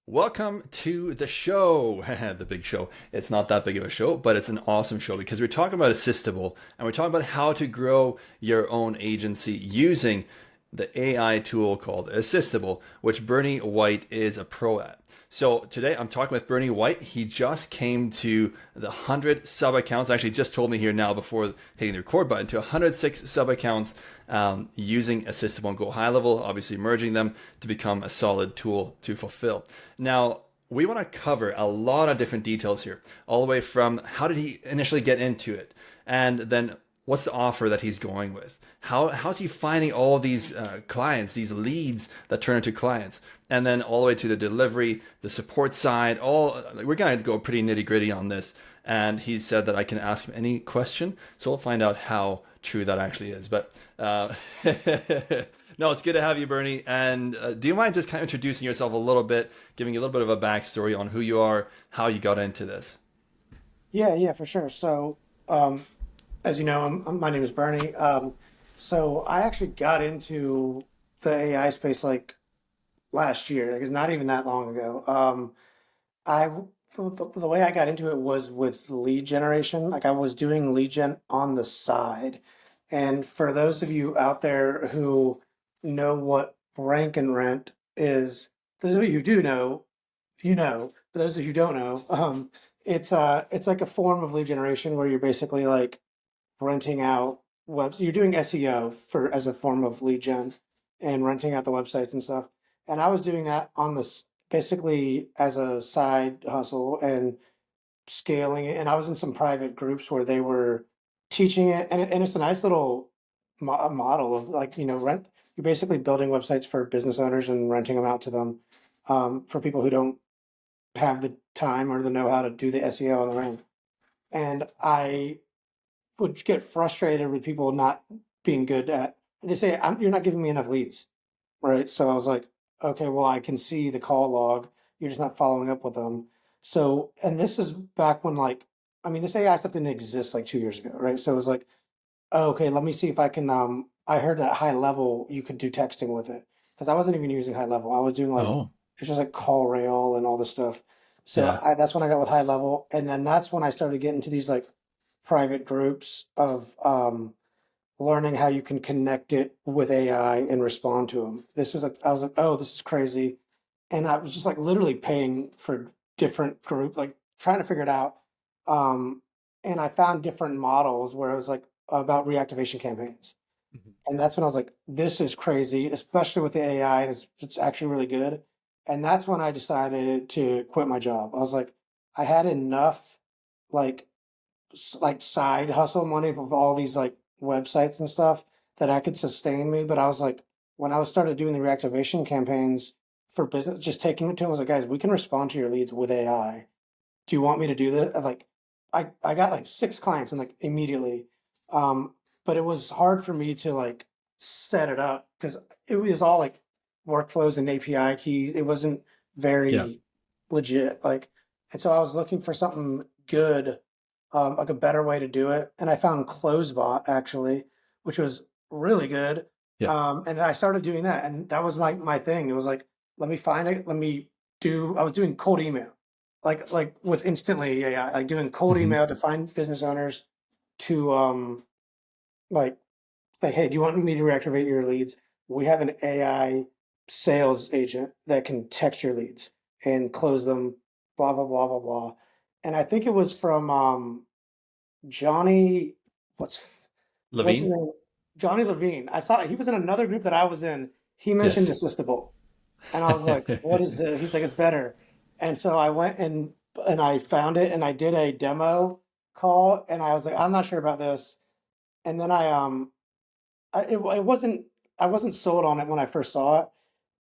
Welcome to the show, the big show. It's not that big of a show, but it's an awesome show because we're talking about Assistable and we're talking about how to grow your own agency using the AI tool called Assistable, which Bernie White is a pro at. So today I'm talking with Bernie White. He just came to the 100 sub accounts. Actually, just told me here now before hitting the record button to 106 sub accounts using Assistable and Go Highlevel, obviously merging them to become a solid tool to fulfill. Now, we want to cover a lot of different details here, all the way from how did he initially get into it, and then what's the offer that he's going with? How's he finding all these clients, these leads that turn into clients? And then all the way to the delivery, the support side, we're going to go pretty nitty gritty on this. And he said that I can ask him any question. So we'll find out how true that actually is. But no, it's good to have you, Bernie. And do you mind just kind of introducing yourself a little bit, giving a little bit of a backstory on who you are, how you got into this? Yeah, for sure. So, as you know, my name is Bernie. So I actually got into the AI space like last year. Like it's not even that long ago. I the way I got into it was with lead generation. Like I was doing lead gen on the side. And for those of you out there who know what rank and rent is, those of you who do know, you know. For those of you who don't know, it's like a form of lead generation where you're basically like renting out you're doing SEO for as a form of lead gen and renting out the websites and stuff. And I was doing that on this basically as a side hustle and scaling it. And I was in some private groups where they were teaching it, and it's a nice little model of like rent. You're basically building websites for business owners and renting them out to them for people who don't have the time or the know-how to do the SEO on their own. And I would get frustrated with people not being good at. They say, "You're not giving me enough leads," right? So I was like, "Okay, well, I can see the call log. You're just not following up with them." So, and this is back when I mean, this AI stuff didn't exist like 2 years ago, right? So it was like, oh, okay, let me see if I can. I heard that Highlevel you could do texting with it because I wasn't even using Highlevel. I was doing like Oh, it's just like call rail and all this stuff. So yeah. that's when I got with Highlevel, and then that's when I started getting to these like private groups of learning how you can connect it with AI and respond to them. This was like I was like, oh, this is crazy, and I was just like literally paying for different group, like trying to figure it out. Um, and I found different models where it was like about reactivation campaigns. Mhm. And that's when I was like, this is crazy, especially with the AI, and it's actually really good. And that's when I decided to quit my job. I was like, I had enough like like side hustle money of all these like websites and stuff that I could sustain me. But I was like, when I was started doing the reactivation campaigns for business, just taking it to them, I was like, guys, we can respond to your leads with AI. Do you want me to do that? Like, I got like six clients and like immediately. Um, but it was hard for me to like set it up because it was all like workflows and API keys. It wasn't Yeah. very legit. Like, and so I was looking for something good, like a better way to do it. And I found CloseBot actually, which was really good. Yeah. And I started doing that, and that was my thing. It was like, let me find it. Let me do. I was doing cold email like with instantly AI, like doing cold Hmm. email to find business owners to like like, hey, do you want me to reactivate your leads? We have an AI sales agent that can text your leads and close them, blah blah blah blah blah. And I think it was from Johnny, what's what's his Levine? name? Johnny Levine. I saw he was in another group that I was in. He mentioned Yes. Assistable. And I was like, what is it? He's like, it's better. And so I went and I found it and I did a demo call and I was like, I'm not sure about this. And then it wasn't I wasn't sold on it when I first saw it.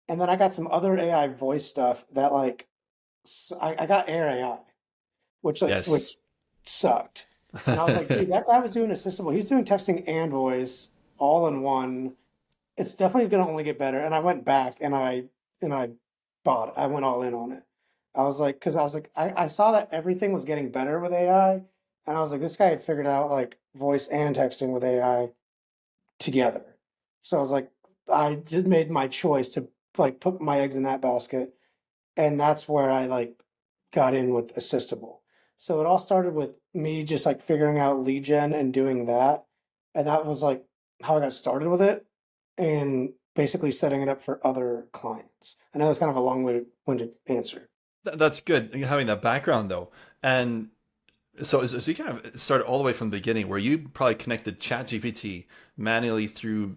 And then I got some other AI voice stuff that like I got Air AI, which Yes. sucked. And I was like, dude, that guy was doing Assistable. He's doing texting and voice all in one. It's definitely gonna only get better. And I went back and I bought it. I went all in on it. I was like, because I was like, I saw that everything was getting better with AI, and I was like, this guy had figured out like voice and texting with AI together. So I was like, I did made my choice to like put my eggs in that basket. And that's where I like got in with Assistable. So it all started with me just like figuring out lead gen and doing that. And that was like how I got started with it and basically setting it up for other clients. I know that's kind of a long-winded answer. That's good having that background though. And so you kind of started all the way from the beginning where you probably connected ChatGPT manually through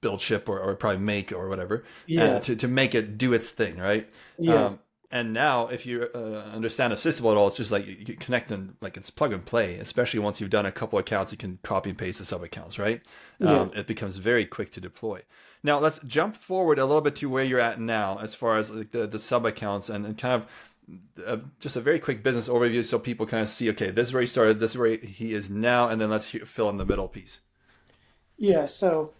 BuildShip or probably Make or whatever Yeah, to make it do its thing, right? yeah, And now, if you understand Assistable at all, it's just like you can connect them, like it's plug and play. Especially once you've done a couple accounts, you can copy and paste the sub accounts, right? yeah. It becomes very quick to deploy. Now, let's jump forward a little bit to where you're at now, as far as like the sub accounts and kind of just a very quick business overview, so people kind of see, okay, this is where he started, this is where he is now, and then let's fill in the middle piece. Yeah, so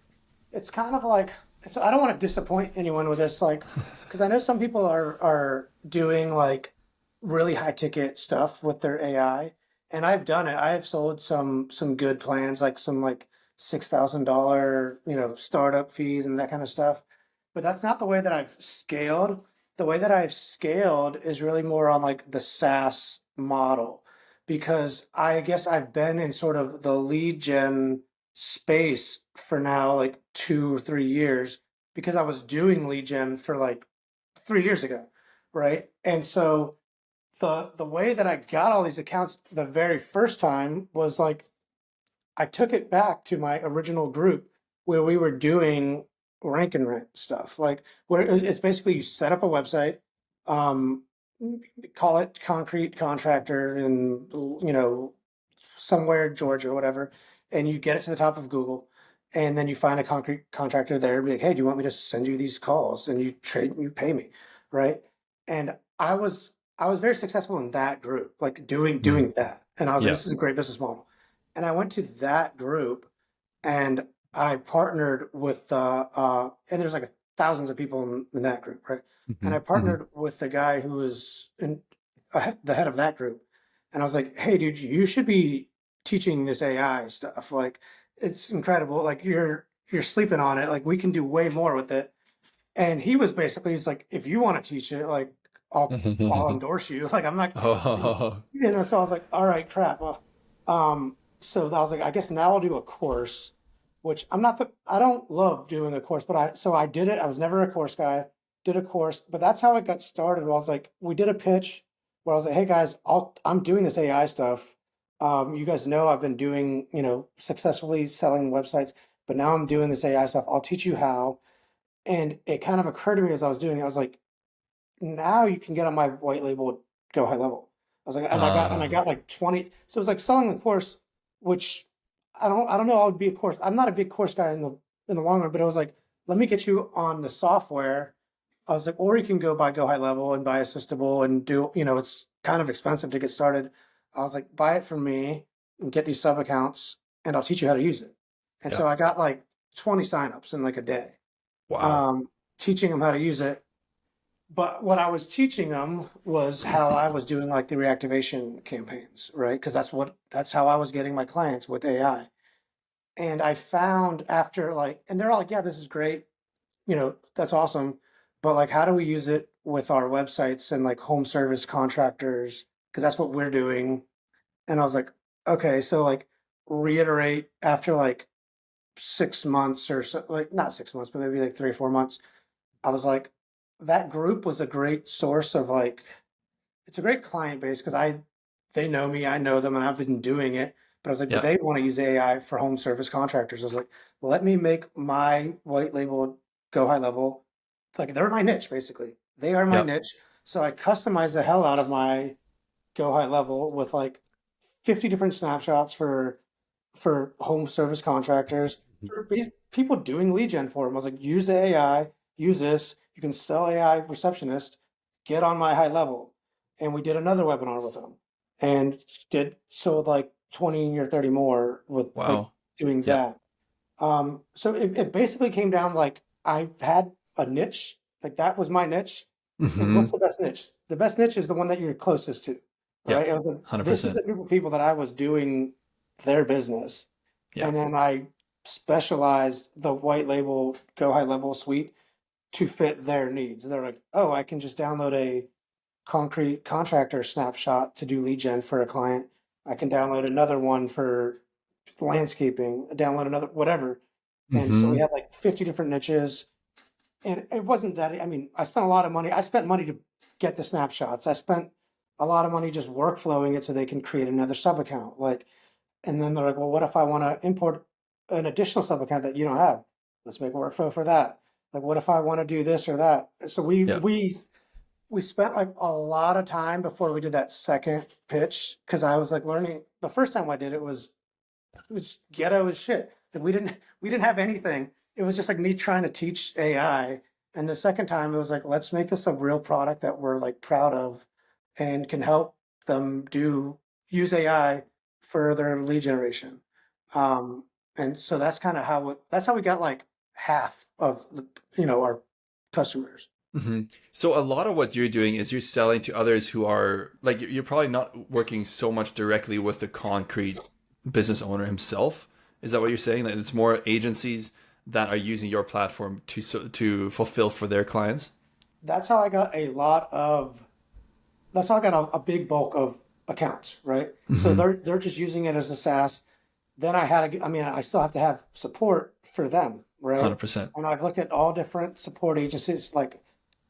it's kind of like it's, I don't want to disappoint anyone with this, like, because I know some people are doing like really high ticket stuff with their AI, and I've done it. I've sold some good plans, like some like $6,000, startup fees and that kind of stuff. But that's not the way that I've scaled. The way that I've scaled is really more on like the SaaS model, because I guess I've been in sort of the lead gen space for now like 2 or 3 years because I was doing lead gen for like 3 years ago, right? And so the way that I got all these accounts the very first time was like I took it back to my original group where we were doing rank and rent stuff. Like where it's basically you set up a website, um, call it concrete contractor in somewhere Georgia or whatever, and you get it to the top of Google, and then you find a concrete contractor there and be like, hey, do you want me to send you these calls? And you trade, you pay me, right? And I was very successful in that group, like doing Mhm. that. And I was like, Yeah. this is a great business model. And I went to that group and I partnered with and there's like thousands of people in that group, right? And I Hmm. Hmm. partnered with the guy who was the head of that group. And I was like, hey, dude, you should be teaching this AI stuff. Like, it's incredible. Like, you're sleeping on it. Like, we can do way more with it. And he was basically, he's like, if you want to teach it, like, I'll endorse you. Like, I'm not, Oh, so I was like, all right, crap. Well, so I was like, I guess now I'll do a course, which I don't love doing a course, but so I did it. I was never a course guy, did a course, but that's how it got started. I was like, we did a pitch where I was like, hey guys, I'm doing this AI stuff. You guys know I've been doing, successfully selling websites, but now I'm doing this AI stuff. I'll teach you how. And it kind of occurred to me as I was doing it, I was like, now you can get on my white label go high level. I was like, and I got like 20. So it was like selling the course, which I don't know. I would be a course. I'm not a big course guy in the long run, but it was like, let me get you on the software. I was like, or you can go buy go high level and buy Assistable and do, it's kind of expensive to get started. I was like, buy it from me and get these sub accounts and I'll teach you how to use it. And yeah. so I got like 20 signups in like a day, Wow. um, teaching them how to use it. But what I was teaching them was how I was doing like the reactivation campaigns, right? Because that's how I was getting my clients with AI. And I found after like, and they're all like, yeah, this is great, that's awesome. But like, how do we use it with our websites and like home service contractors? Because that's what we're doing. And I was like, okay, so like reiterate after like 6 months or so, like not 6 months, but maybe like 3 or 4 months. I was like, that group was a great source of like, it's a great client base because they know me, I know them, and I've been doing it. But I was like, but Yeah. they want to use AI for home service contractors. I was like, let me make my white label go high level. Like they're my niche, basically. They are my Yep. niche. So I customized the hell out of my go high level with like 50 different snapshots for home service contractors, for people doing lead gen for them. I was like, use the AI, use this. You can sell AI receptionist, get on my high level. And we did another webinar with them and did sold like 20 or 30 more with like Wow. doing Yeah. that. So it basically came down like I've had a niche, like that was my niche. And Hmm. what's the best niche? The best niche is the one that you're closest to, Yeah. right? It was this is 100%. the group of people that I was doing their business. Yeah. And then I specialized the white label go high level suite to fit their needs. And they're like, oh, I can just download a concrete contractor snapshot to do lead gen for a client. I can download another one for landscaping, download another, whatever. And so we Mm-hmm. had like 50 different niches. And it wasn't that, I mean, I spent a lot of money. I spent money to get the snapshots. I spent a lot of money just workflowing it so they can create another sub account. Like, and then they're like, well, what if I want to import an additional sub account that you don't have? Let's make a workflow for that. Like, what if I want to do this or that? So Yeah. we spent like a lot of time before we did that second pitch because I was like learning. The first time I did it was ghetto as shit. Like we didn't have anything. It was just like me trying to teach AI. And the second time it was like, let's make this a real product that we're like proud of and can help them use AI for their lead generation. Um, and so that's kind of that's how we got like half of our customers. Hmm. So a lot of what you're doing is you're selling to others who are like you're probably not working so much directly with the concrete business owner himself. Is that what you're saying? That it's more agencies that are using your platform to fulfill for their clients? That's how I got a lot of that's how I got a big bulk of accounts, right? So Hmm. they're just using it as a SaaS. Then I mean, I still have to have support for them, right? 100%. And I've looked at all different support agencies. Like,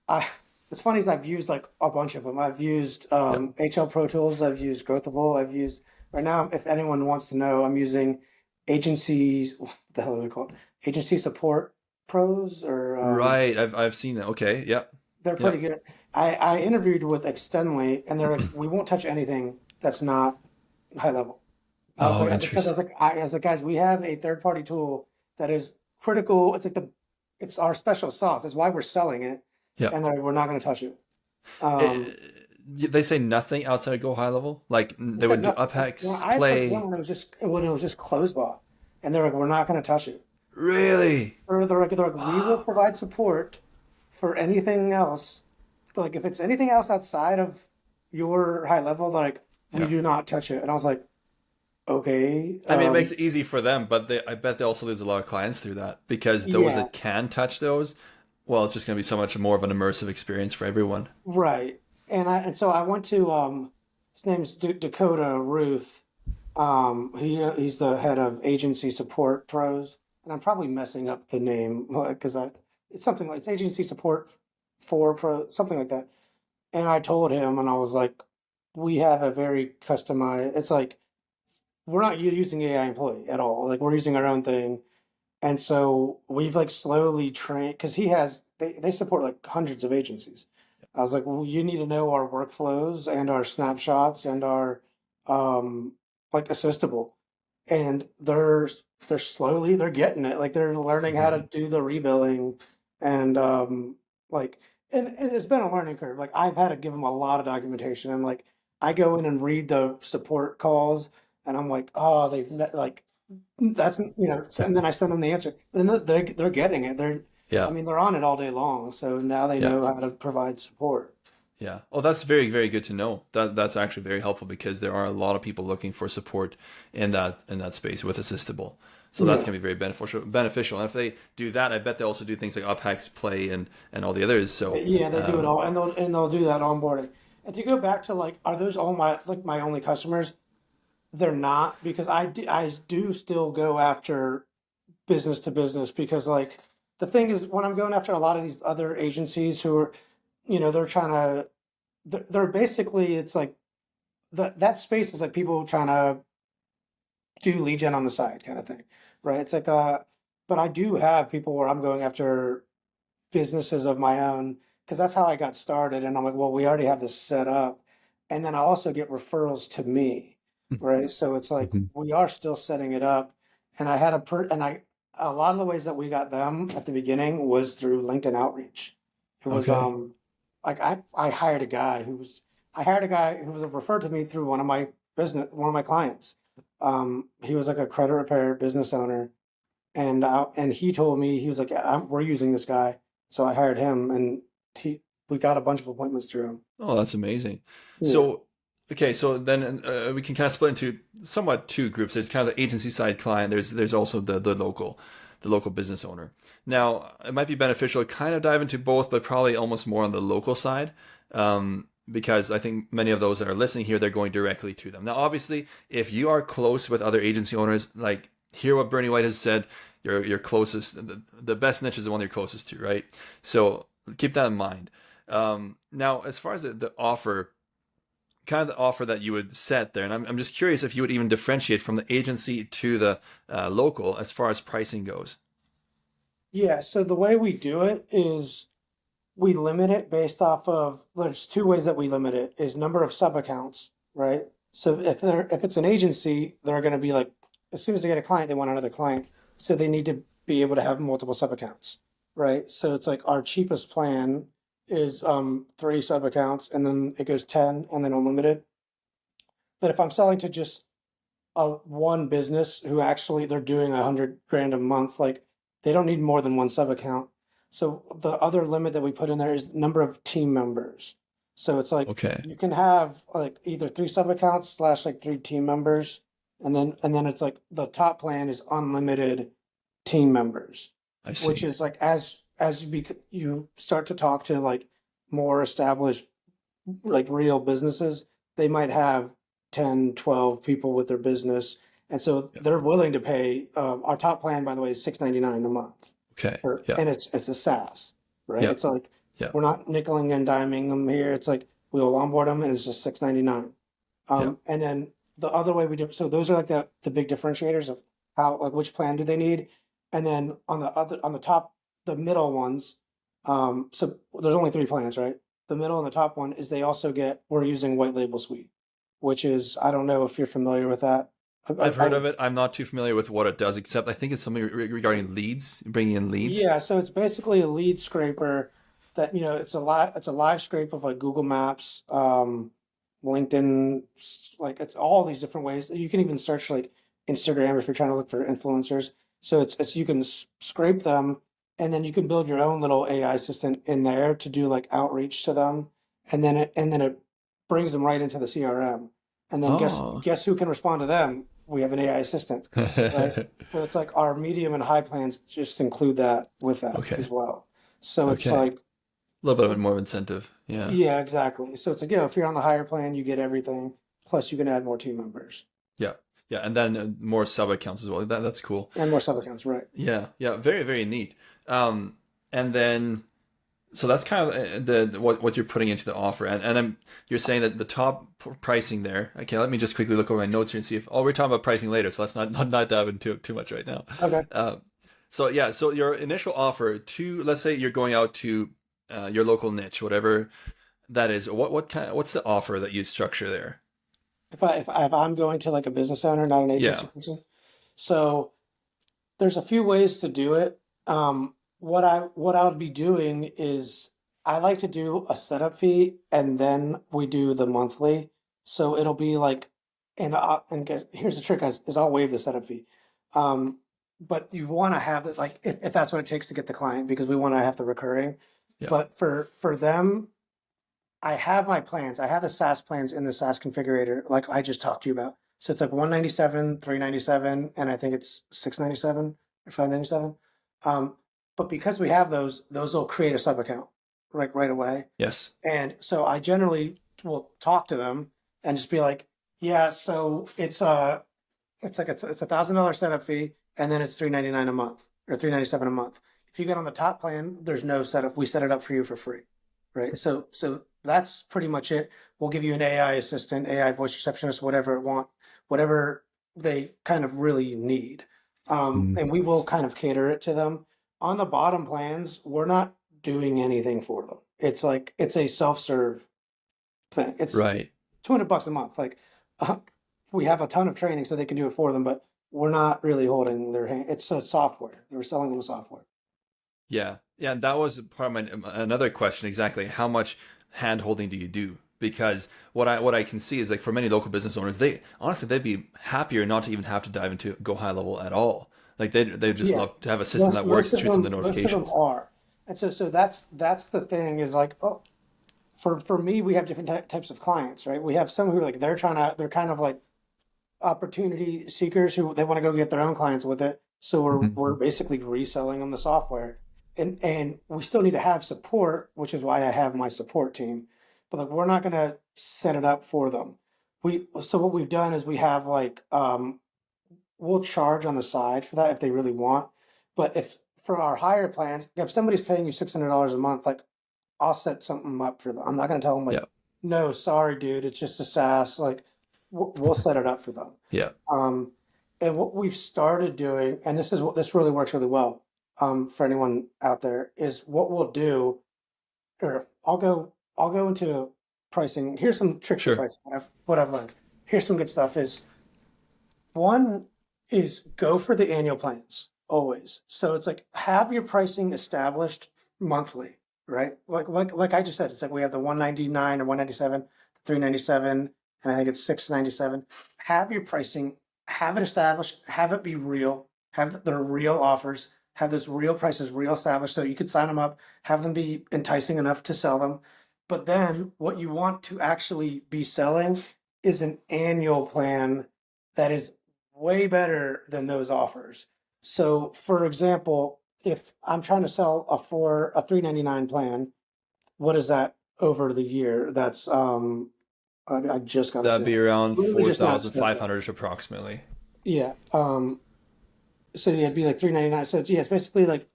I, it's funny is I've used like a bunch of them. I've used Yep. HL Pro Tools. I've used Growthable. I've used right now. If anyone wants to know, I'm using agencies. What the hell are they called? Agency Support Pros, or Right. I've seen that. Okay. Yep. they're pretty Yep. good. I interviewed with Extendly, and they're like, we won't touch anything that's not high level. Oh, Because interesting. I was like, guys, we have a third party tool that is critical. It's our special sauce. That's why we're selling it, Yep. and we're not going to touch it. Eh, Um, they say nothing outside of Go High Level. Like they they said would do no. Apex I approached them Play. when it was just closed bot, and they're like, we're not going to touch it. Really? Or they're like, we will provide support for anything else, but like if it's anything else outside of your high level, like we Yeah. do not touch it. And I was like, okay, I mean, it makes it easy for them, but I bet they also lose a lot of clients through that because those yeah, that can touch those, well, it's just going to be so much more of an immersive experience for everyone. right. And so I went to his name's Dakota Ruth. He's the head of agency support pros, and I'm probably messing up the name because I it's something like it's agency support for pro something like that. And I told him, and I was like, we have a very customized. It's like we're not using AI employee at all. Like we're using our own thing. And so we've like slowly trained because they support like hundreds of agencies. I was like, well, you need to know our workflows and our snapshots and our um like assistable. And they're getting it. Like they're learning how to Mhm. do the rebilling and like and it's been a learning curve. Like I've had to give them a lot of documentation and like I go in and read the support calls and I'm like, oh, like that's and then I send them the answer. And they're getting it. I Yeah. mean, they're on it all day long, so now they Yeah. know how to provide support. Yeah. Oh, that's very, very good to know. That's actually very helpful because there are a lot of people looking for support in that space with Assistable. So that's Yeah, gonna be very beneficial. And if they do that, I bet they also do things like Apex Play and all the others. So yeah, they do it all, and they'll do that onboarding. And to go back to like, are those all my only customers? They're not because I do still go after business to business because like the thing is when I'm going after a lot of these other agencies who are, they're trying to they're basically it's like that space is like people trying to do lead gen on the side kind of thing, right? It's like but I do have people where I'm going after businesses of my own because that's how I got started. And I'm like, well, we already have this set up, and then I also get referrals to me, right? So it's like Mhm. we are still setting it up, and I had a lot of the ways that we got them at the beginning was through LinkedIn outreach. It was Okay. like I hired a guy I hired a guy who was referred to me through one of my clients. He was like a credit repair business owner, and he told me he was like, we're using this guy, so I hired him, and he we got a bunch of appointments through him. Oh, that's amazing. Yeah, So, okay, so then we can kind of split into somewhat two groups. There's kind of the agency side client. There's also the local business owner. Now, it might be beneficial to kind of dive into both, but probably almost more on the local side. because I think many of those that are listening here, they're going directly to them. Now, obviously, if you are close with other agency owners, like hear what Bernie White has said, your closest, the best niche is the one you're closest to, right? So keep that in mind. Now, as far as the offer, kind of the offer that you would set there, and I'm just curious if you would even differentiate from the agency to the local as far as pricing goes. Yeah, so the way we do it is we limit it based off of, there's two ways that we limit it is number of sub accounts, right? So if it's an agency, they're going to be like, as soon as they get a client, they want another client. So they need to be able to have multiple sub accounts, right? So it's like our cheapest plan is three sub accounts and then it goes 10 and then unlimited. But if I'm selling to just one business who actually they're doing 100 grand a month, like they don't need more than one sub account. So the other limit that we put in there is the number of team members. So it's like Okay, you can have like either three sub accounts slash like three team members, and then it's like the top plan is unlimited team members, I which see. is like as you start to talk to like more established like real businesses, they might have 10, 12 people with their business. And so Yeah. they're willing to pay, our top plan, by the way, is $6.99 a month Okay. for, Yeah. and it's a SaaS, right? Yeah. It's like, Yeah. we're not nickeling and diming them here. It's like, we'll onboard them and it's just $6.99. Yeah. And then the other way we do, so those are like the big differentiators of how, like which plan do they need? And then on the top, the middle ones, so there's only three plans, right? The middle and the top one is they also get, we're using white label suite, which is, I don't know if you're familiar with that. I've heard of it. I'm not too familiar with what it does, except I think it's something regarding leads, bringing in leads. Yeah, so it's basically a lead scraper that, it's a live scrape of like Google Maps, LinkedIn, like it's all these different ways. You can even search like Instagram if you're trying to look for influencers. So it's you can scrape them and then you can build your own little AI assistant in there to do like outreach to them. And then it brings them right into the CRM. And then guess Oh. guess who can respond to them? We have an AI assistant, right? So it's like our medium and high plans just include that with that Okay. as well. So it's Okay. like, A little bit more incentive. Yeah. yeah, exactly. So it's like, if you're on the higher plan, you get everything. Plus, you can add more team members Yeah. Yeah. And then more sub accounts as well. That's cool. and more sub accounts, right? Yeah. Yeah. Very, very neat. And then, so that's kind of what you're putting into the offer. And you're saying that the top pricing there. Okay. Let me just quickly look over my notes here and see if, we're talking about pricing later. So let's not dive into too much right now. Okay. So yeah, so your initial offer to, let's say you're going out to your local niche, whatever that is. What's the offer that you structure there? If I'm going to like a business owner, not an Yeah. agency person, so there's a few ways to do it. What I would be doing is I like to do a setup fee and then we do the monthly. So it'll be like, here's the trick, guys, is I'll waive the setup fee. Um, but you want to have it like if that's what it takes to get the client because we want to have the recurring. Yeah. But for them, I have my plans. I have the SaaS plans in the SaaS configurator, like I just talked to you about. So it's like 197, 397, and I think it's 697 or 597. But because we have those will create a sub account right away. Yes. And so I generally will talk to them and just be like, yeah, so it's $1,000 setup fee, and then it's 399 a month or 397 a month. If you get on the top plan, there's no setup. We set it up for you for free, right? So that's pretty much it. We'll give you an AI assistant, AI voice receptionist, whatever they kind of really need, and we will kind of cater it to them. On the bottom plans, we're not doing anything for them. It's like it's a self-serve thing. It's Right. $200 a month. Like uh, we have a ton of training so they can do it for them, but we're not really holding their hand. It's a software. They were selling them a software. Yeah. Yeah. And that was part of another question exactly. How much hand holding do you do? Because what I can see is like for many local business owners, they honestly they'd be happier not to even have to dive into Go High Level at all. Like they just Yeah, love to have a system that works and shoots them the most of them notifications. are, and so that's the thing is like, oh, for me, we have different types of clients, right? We have some who are like they're kind of like opportunity seekers who they want to go get their own clients with it. So Mhm. we're basically reselling them the software, and we still need to have support, which is why I have my support team. but like we're not gonna set it up for them. So what we've done is we have like we'll charge on the side for that if they really want. But if for our higher plans, if somebody's paying you $600 a month, like I'll set something up for them. I'm not gonna tell them like, Yeah. no, sorry, dude, it's just a SaaS. Like we'll set it up for them. Yeah. Um, and what we've started doing, and this is what this really works really well, for anyone out there, is what we'll do, or I'll go into pricing. Here's some tricks for Sure. pricing. What I've learned. Here's some good stuff. Is one is go for the annual plans always. So it's like have your pricing established monthly, right? Like I just said, it's like we have the 199 or 197, the 397, and I think it's 697. Have your pricing, have it established, have it be real, have the real offers, have those real prices real established so you could sign them up, have them be enticing enough to sell them. But then what you want to actually be selling is an annual plan that is way better than those offers. So, for example, if I'm trying to sell a 399 plan, what is that over the year? That's I just got to That'd say be it. around Literally just now discussed it. 4,500 approximately. Yeah. So yeah, it'd be like 399. So yeah, it's basically like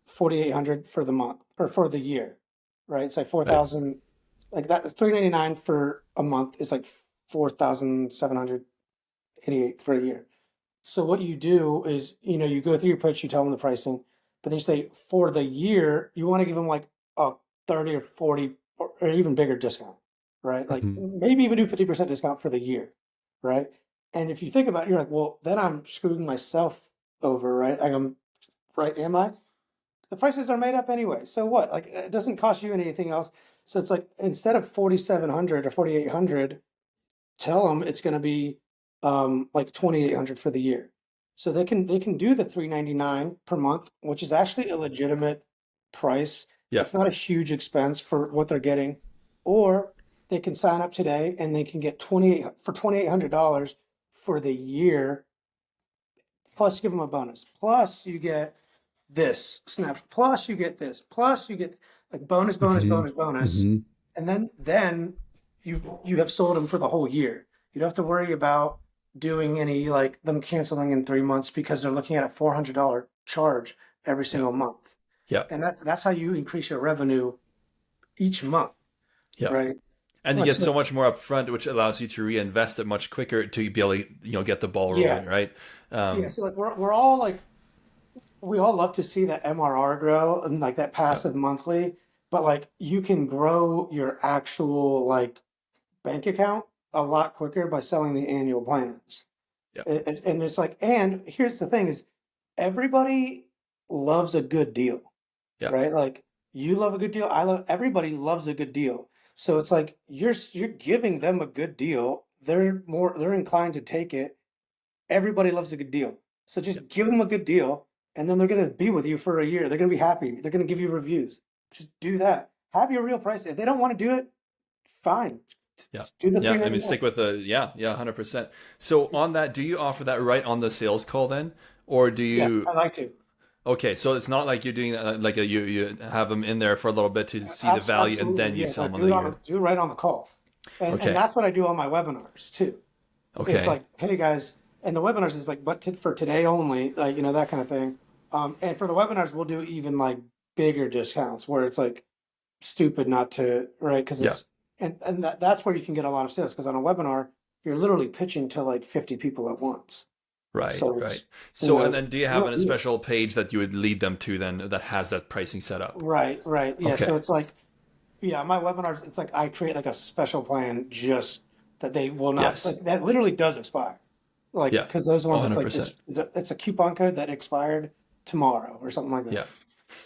4,800 for the month or for the year, right? It's like Right. 4,000, like that 399 for a month is like 4,788 for a year. So what you do is, you go through your pitch, you tell them the pricing, but then you say for the year, you want to give them like a 30 or 40 or even bigger discount, right? Like Mhm. maybe even do 50% discount for the year, right? And if you think about it, you're like, well, then I'm screwing myself over, right? Like I'm right, am I? The prices are made up anyway. So what? Like it doesn't cost you anything else. So it's like instead of 4,700 or 4,800, tell them it's going to be like 2,800 for the year. So they can do the 399 per month, which is actually a legitimate price. Yeah. That's not a huge expense for what they're getting. Or they can sign up today and they can get 28 for $2,800 for the year. Plus, give them a bonus. Plus, you get this snap. Plus, you get this. Plus, you get like bonus, bonus, Hmm. bonus, bonus, Hmm. and then you have sold them for the whole year. You don't have to worry about doing any like them canceling in 3 months because they're looking at a $400 charge every Yeah. single month, Yeah. and that's how you increase your revenue each month, Yeah. right? And you Like get so so, much more upfront, which allows you to reinvest it much quicker to be able to, get the ball yeah, rolling, right? yeah. Um, So like we're all like we all love to see that MRR grow and like that yeah. passive monthly, but like you can grow your actual like bank account a lot quicker by selling the annual plans. Yeah. And it's like, and here's the thing is everybody loves a good deal, Yeah. right? Like you love a good deal. Everybody loves a good deal. So it's like you're giving them a good deal. They're inclined to take it. Everybody loves a good deal. So Yeah. just give them a good deal and then they're going to be with you for a year. They're going to be happy. They're going to give you reviews. Just do that. Have your real price. If they don't want to do it, fine. Yeah. Do the Yeah. I mean, 399. stick with the, yeah, yeah, 100%. So on that, do you offer that right on the sales call then? Or do Yeah, you, I like to. okay, so it's not like you're doing that, like you have them in there for a little bit to see the value and then Absolutely. you Yeah. sell No, them on the year. do it right on the call. And Okay. that's what I do on my webinars too. It's Okay. like, hey guys, and the webinars is like, but for today only, like, that kind of thing. And for the webinars, we'll do even like bigger discounts where it's like stupid not to, right? Because Yeah. that's where you can get a lot of sales. Because on a webinar, you're literally pitching to like 50 people at once. Right, So right. it's, you So, and know, then do you have real a deal. special page that you would lead them to then that has that pricing set up? Right, right. Yeah. Okay. So it's like, yeah, my webinars, it's like I create like a special plan just that they will not, Yes. like that literally does expire. Like, Yeah. because those ones, it's like 100%. this, it's a coupon code that expired tomorrow or something like that. Yeah.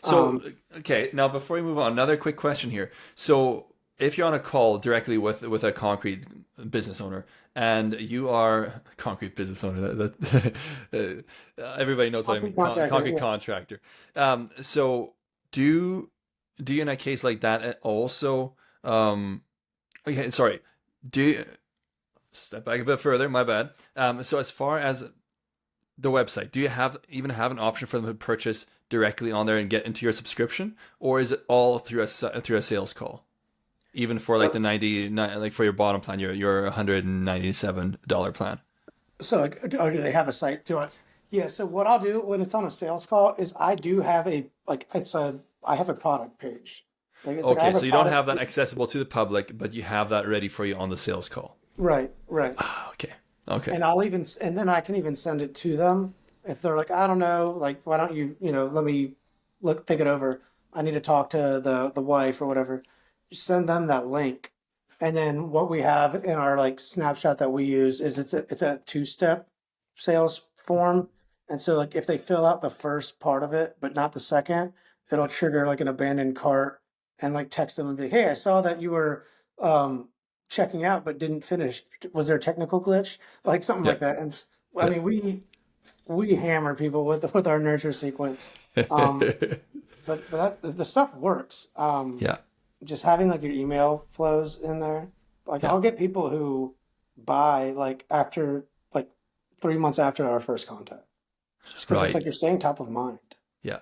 So, Um, okay, now before we move on, another quick question here. So, if you're on a call directly with a concrete business owner, and you are concrete business owner, everybody knows what I Concrete mean, contractor, concrete yeah. contractor. So do do you in a case like that also? Okay, sorry. Do you, step back a bit further? My bad. So as far as the website, do you even have an option for them to purchase directly on there and get into your subscription, or is it all through a sales call? even for like So, the 90, like for your bottom plan, your $197 plan. so like, do they have a site? Do I? Yeah. So what I'll do when it's on a sales call is I do have I have a product page. It's like I Okay, have a so you don't product. have that accessible to the public, but you have that ready for you on the sales call. Right. Right. Ah, okay. Okay. And and then I can even send it to them if they're like, I don't know, like, why don't you, let me think it over. I need to talk to the wife or whatever. Just send them that link. And then what we have in our like snapshot that we use is it's a two-step sales form. And so like if they fill out the first part of it, but not the second, it'll trigger like an abandoned cart and like text them and be, hey, I saw that you were um checking out but didn't finish. Was there a technical glitch? Like something Yeah. like that. And I Yeah. mean, we hammer people with our nurture sequence. Um, but the stuff works. Yeah. Just having like your email flows in there. Like Yeah. I'll get people who buy like after like 3 months after our first contact, just because it's like Right. you're staying top of mind. Yeah.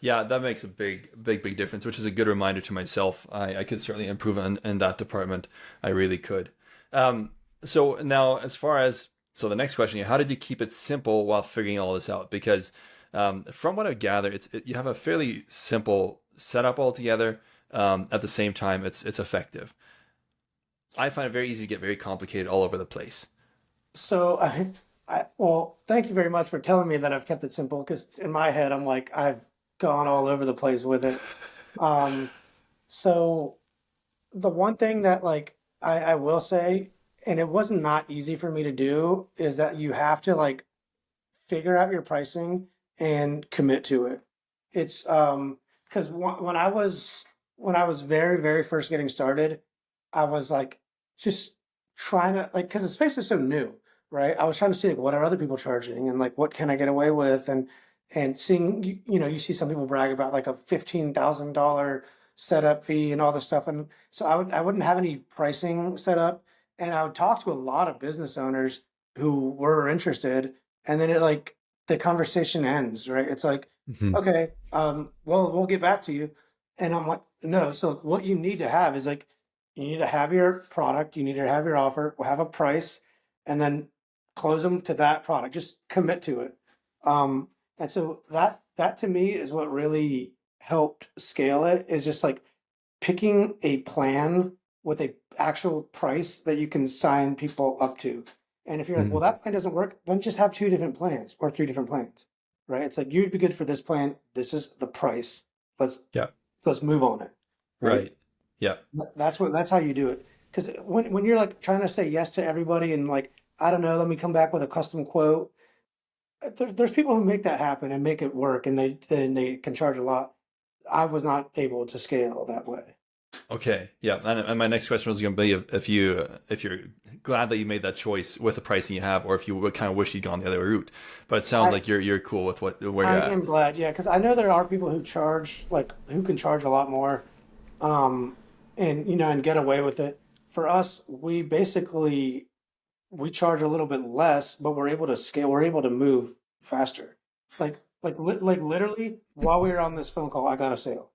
Yeah, that makes a big difference, which is a good reminder to myself. I could certainly improve in that department. I really could. Um, so now, as far as, so the next question, how did you keep it simple while figuring all this out? Because from what I've gathered, you have a fairly simple setup altogether. At the same time, it's effective. I find it very easy to get very complicated all over the place. So well, thank you very much for telling me that I've kept it simple because in my head I'm like I've gone all over the place with it. Um, so the one thing that like I will say, and it was not easy for me to do, is that you have to like figure out your pricing and commit to it. It's because when I was very first getting started, I was like just trying to like because the space is so new, right? I was trying to see like what are other people charging and like what can I get away with and seeing you see some people brag about like a $15,000 setup fee and all this stuff, and so I wouldn't have any pricing set up, and I would talk to a lot of business owners who were interested, and then it like the conversation ends, right? It's like, Mhm. okay, well, we'll get back to you. And I'm like, no. So what you need to have is like, you need to have your product, you need to have your offer, we'll have a price, and then close them to that product. Just commit to it. Um, and so that to me is what really helped scale it is just like picking a plan with a actual price that you can sign people up to. And if you're like, well, Mhm. that plan doesn't work, then just have two different plans or three different plans, right? It's like you'd be good for this plan. This is the price. Let's Yeah. let's move on it, right? Right. Yeah. That's how you do it. Because when you're like trying to say yes to everybody and like I don't know, let me come back with a custom quote. There's people who make that happen and make it work, and they can charge a lot. I was not able to scale that way. Okay, yeah, and my next question was going to be if you're glad that you made that choice with the pricing you have, or if you would kind of wish you'd gone the other route. But it sounds I like you're cool with where you're I at. am glad, yeah, because I know there are people who charge like who can charge a lot more, um, and and get away with it. For us, we charge a little bit less, but we're able to scale. We're able to move faster. Like literally, while we were on this phone call, I got a sale.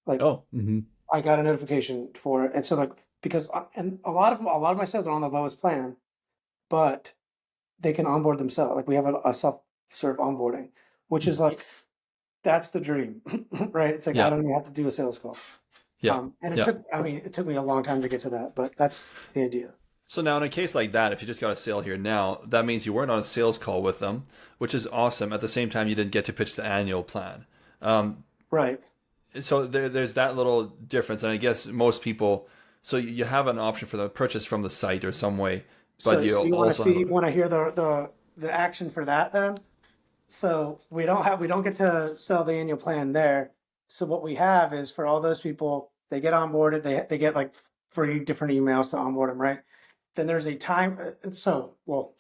Like Oh, hmm. I got a notification for it, and so like because and a lot of my sales are on the lowest plan, but they can onboard themselves. Like we have a self-serve onboarding, which is like that's the dream, right? It's like I Yeah, don't even have to do a sales call. yeah, And yeah. I mean, it took me a long time to get to that, but that's the idea. So now in a case like that, if you just got a sale here now, that means you weren't on a sales call with them, which is awesome. At the same time, you didn't get to pitch the annual plan. Um, Right. so there's that little difference, and I guess most people. So you have an option for the purchase from the site or some way, but So, you so also have you a. want to hear the action for that then? So we don't get to sell the annual plan there. So what we have is for all those people, they get onboarded, they get like three different emails to onboard them, right? Then there's a time. So well,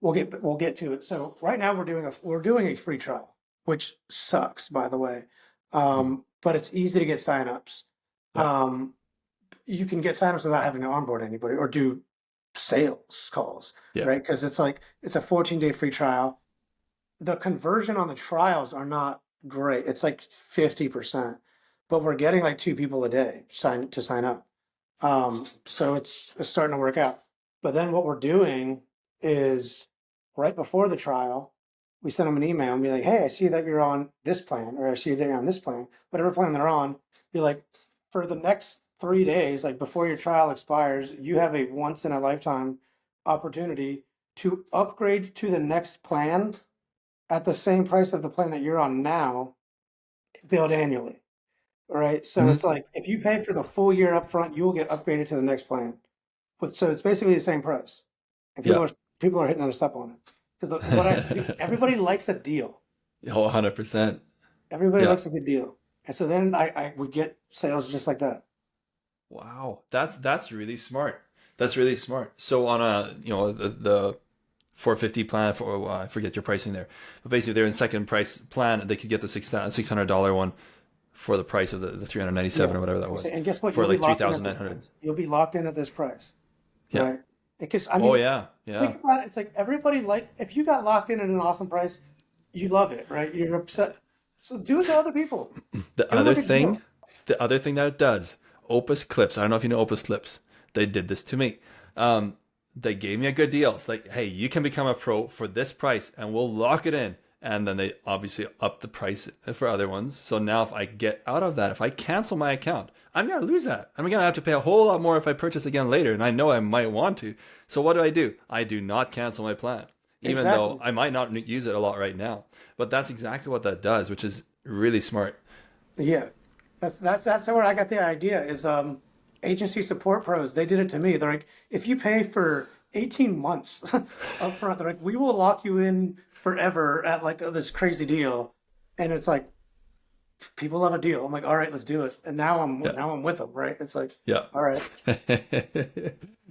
we'll get to it. So right now we're doing a free trial, which sucks, by the way. Mhm. But it's easy to get signups. Yeah, Um, you can get signups without having to onboard anybody or do sales calls, yeah. right? Because it's a 14-day free trial. The conversion on the trials are not great. It's like 50%. but we're getting like 2 people a day sign up. So it's starting to work out. But then what we're doing is right before the trial, we send them an email and be like, hey, I see that you're on this plan, or I see that you're on this plan, whatever plan they're on. Be like, for the next 3 days, like before your trial expires, you have a once in a lifetime opportunity to upgrade to the next plan at the same price of the plan that you're on now, billed annually. All right. So Hmm. it's like if you pay for the full year up front, you will get upgraded to the next plan. But so it's basically the same price. And Yeah. people are hitting us up on it. Because what I everybody likes a deal. Oh, 100%. Everybody Yeah. likes a good deal. And so then I would get sales just like that. Wow. That's really smart. That's really smart. So on a, the 450 plan for, I forget your pricing there, but basically they're in second price plan. They could get the $600 one for the price of the 397 Yeah. or whatever that Like I say, was, and guess what? for You'll be like locked in at this 3,900. price. You'll be locked in at this price. Yeah. Right. Because I Oh mean, yeah. Yeah. think about it. It's like everybody like if you got locked in at an awesome price, you love it, right? You're upset. So do it to other people. The Give them a other good thing, deal. the other thing that it does, Opus Clips. I don't know if you know Opus Clips. They did this to me. Um, they gave me a good deal. It's like, hey, you can become a pro for this price, and we'll lock it in. And then they obviously up the price for other ones. So now, if I get out of that, if I cancel my account, I'm gonna lose that. I'm gonna have to pay a whole lot more if I purchase again later, and I know I might want to. So what do? I do not cancel my plan, even though Exactly. I might not use it a lot right now. But that's exactly what that does, which is really smart. Yeah. That's where I got the idea is agency support pros. They did it to me. They're like, if you pay for 18 months up front, they're like, we will lock you in forever at like this crazy deal. And it's like people love a deal. I'm like, all right, let's do it. And Yeah. now I'm with them, right? It's like, Yeah. all right.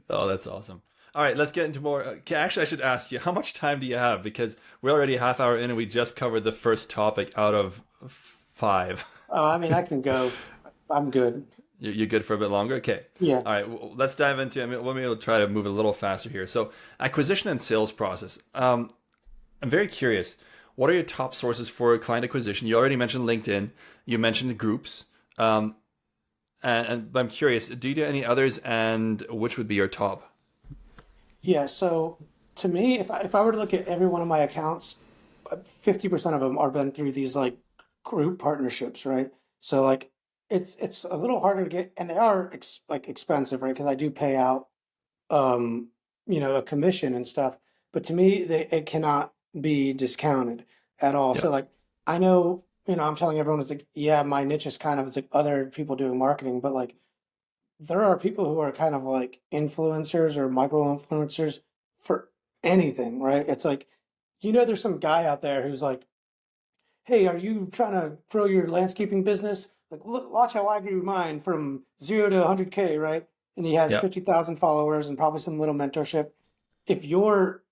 Oh, that's awesome. All right, let's get into more. Actually, I should ask you, how much time do you have? Because we're already a half hour in and we just covered the first topic out of five. I mean, I can go. I'm good. You're good for a bit longer? Okay. Yeah. All right, let's dive into it. Let me try to move a little faster here. So, acquisition and sales process. I'm very curious. What are your top sources for client acquisition? You already mentioned LinkedIn. You mentioned groups. Um, but I'm curious, do you do any others, and which would be your top? Yeah. So to me, if I were to look at every one of my accounts, 50% of them are been through these like group partnerships, right? So like it's a little harder to get, and they are like expensive, right? Because I do pay out um, a commission and stuff. But to me, it cannot be discounted at all. Yeah. So like I know, I'm telling everyone it's like, yeah, my niche is kind of it's like other people doing marketing, but like there are people who are kind of like influencers or micro influencers for anything, right? It's like, there's some guy out there who's like, hey, are you trying to grow your landscaping business? Like, look, watch how I grew mine from 0 to 100K, right? And he has Yeah. 50,000 followers and probably some little mentorship. If your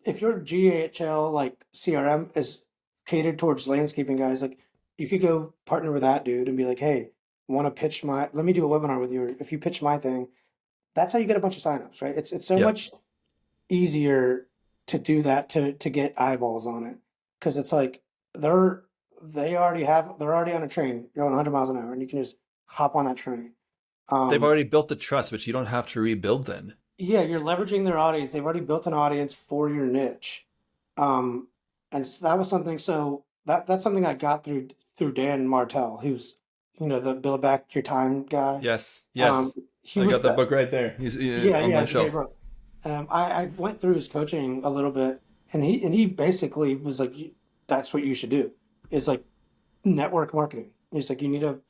if your GHL like CRM is catered towards landscaping guys, like you could go partner with that dude and be like, hey, want to pitch let me do a webinar with you. Or if you pitch my thing, that's how you get a bunch of signups, right? It's so Yeah. much easier to do that to get eyeballs on it because it's like they're they're already on a train going 100 miles an hour and you can just hop on that train. They've Um, already built the trust, but you don't have to rebuild then. yeah, you're leveraging their audience. They've already built an audience for your niche. Um, and that was something. So that's something I got through Dan Martell, who's the Build Back Your Time guy. Yes. Um, Yes. he I was got that the book right there. He's Yeah, on yeah, my it's a great shelf. book. I went through his coaching a little bit, and he basically was like, "That's what you should do." Is like network marketing. He's like, you need to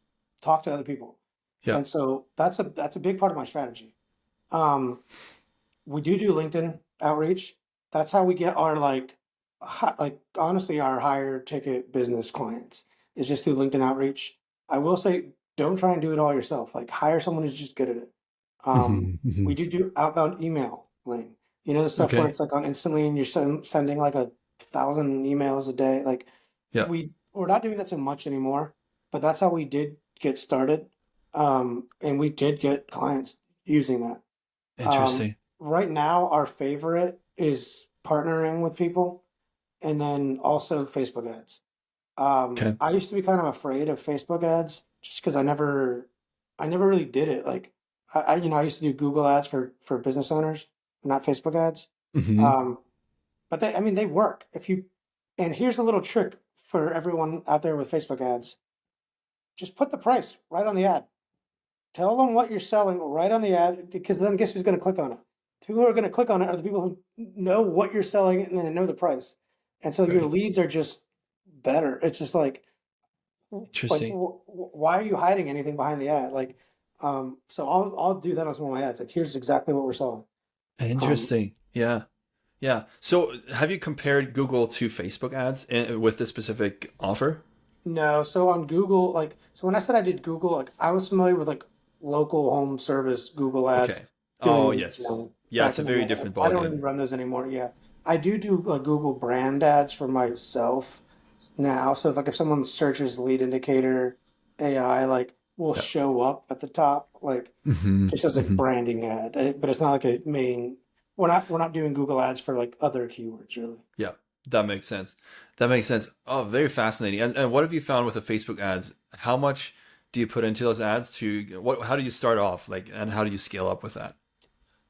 talk to other people, Yeah. and so that's a big part of my strategy. Um, we do LinkedIn outreach. That's how we get our like honestly our higher ticket business clients is just through LinkedIn outreach. I will say, don't try and do it all yourself. Like hire someone who's just good at it. We do outbound email, Lane. The stuff where Okay. it's like on instantly and you're sending like 1,000 emails a day. Like Yeah. we're not doing that so much anymore, but that's how we did get started. And we did get clients using that. Um, Interesting. right now, our favorite is partnering with people and then also Facebook ads. Okay. I used to be kind of afraid of Facebook ads just because I never really did it. Like I used to do Google ads for business owners, not Facebook ads. Hmm. Um, but I mean, they work. And here's a little trick for everyone out there with Facebook ads. Just put the price right on the ad. Tell them what you're selling right on the ad, because then guess who's going to click on it? The people who are going to click on it are the people who know what you're selling and then know the price. And so your Right. leads are just better. It's just like Interesting. why are you hiding anything behind the ad? Like, so I'll do that on some of my ads. Like, here's exactly what we're selling. Um, Interesting. Yeah. Yeah. So have you compared Google to Facebook ads with this specific offer? no, so on Google, like, so when I said I did Google, like, I was familiar with like local home service Google ads Okay. Oh, doing, yes. Yeah, it's back a in the very day. different I don't really ballgame. run those anymore. Yeah, I do like Google brand ads for myself now. So if someone searches lead indicator AI, like, will Yeah. show up at the top, like, Hmm. just as a Hmm. branding ad, but it's not like a main. We're not doing Google ads for like other keywords really. Yeah, that makes sense. That makes sense. Oh, very fascinating. And what have you found with the Facebook ads? How much do you put into those ads to what, how do you start off like, and how do you scale up with that?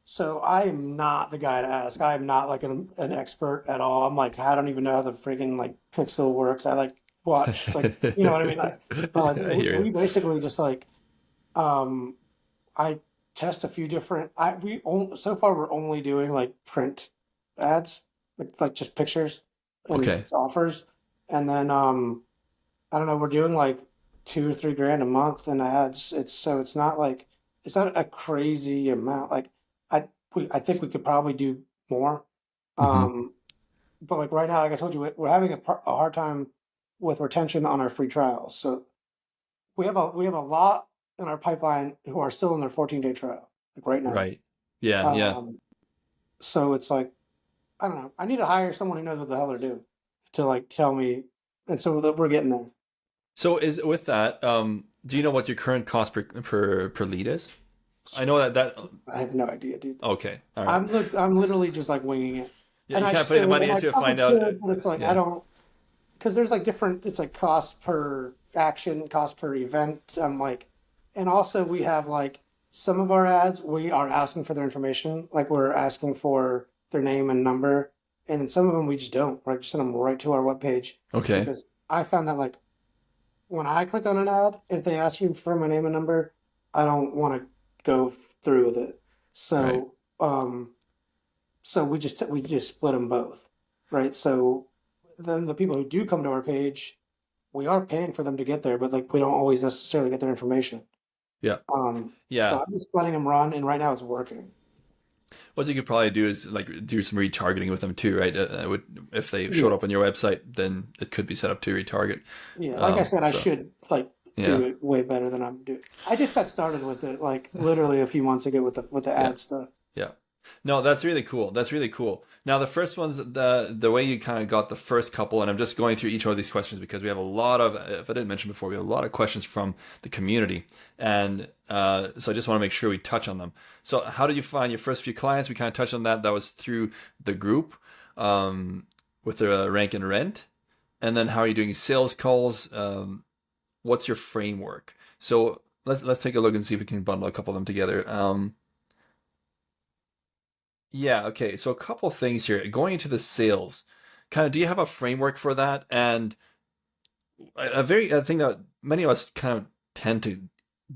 So I am not the guy to ask. I am not like an expert at all. I'm like, I don't even know how the freaking like pixel works. I like watch like, you know what I mean? But like I hear we you. basically just like um I test a few different so far we're only doing like print ads, like just pictures and Okay. offers. And then I don't know, we're doing like 2 or 3 grand a month in ads. It's not like it's not a crazy amount. Like I I think we could probably do more. Hmm. Um, but like right now, like I told you, we're having a hard time with retention on our free trials. So we have a lot in our pipeline who are still in their 14-day trial, like right now. Right. Yeah. Yeah. Um, so it's like I don't know. I need to hire someone who knows what the hell they're doing to like tell me. And so that we're getting there. So is with that, do you know what your current cost per lead is? I know that I have no idea, dude. okay. All right. I'm literally just like winging it. Yeah, you can't put the money And I into it, probably find out. could, but it's like I Yeah. don't because there's like different it's like cost per action, cost per event. I'm like and also we have like some of our ads we are asking for their information, like we're asking for their name and number, and then some of them we just don't, right? Just send them right to our webpage Okay. because I found that like when I click on an ad, if they ask you for my name and number, I don't want to go through with it. Right. So so we just split them both, right? So then the people who do come to our page, we are paying for them to get there, but like we don't always necessarily get their information. Yeah. So Yeah. I'm just letting them run, and right now it's working. What you could probably do is like do some retargeting with them too, right? Would if they showed Yeah, up on your website, then it could be set up to retarget. yeah. Like I said, I So should like yeah, do it way better than I'm doing. I just got started with it like literally a few months ago with the yeah, ad stuff. yeah. No, that's really cool. That's really cool. Now the first one's the way you kind of got the first couple, and I'm just going through each one of these questions because we have a lot of, if I didn't mention before, we have a lot of questions from the community, and so I just want to make sure we touch on them. So how did you find your first few clients? We kind of touched on that. That was through the group with the rank and rent, and then how are you doing sales calls? What's your framework? So let's take a look and see if we can bundle a couple of them together. Yeah, okay. So a couple things here. Going into the sales, kind of, do you have a framework for that? And a thing that many of us kind of tend to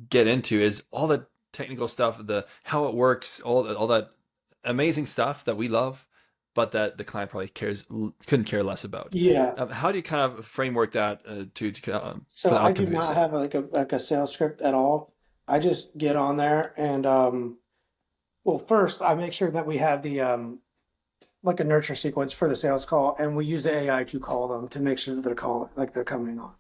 get into is all the technical stuff, the how it works, all that amazing stuff that we love, but that the client probably couldn't care less about. Yeah. How do you kind of framework that for So the I outcome do of your not sale? have like a sales script at all. I just get on there and well first I make sure that we have the like a nurture sequence for the sales call and we use the AI to call them to make sure that they're calling like they're coming on,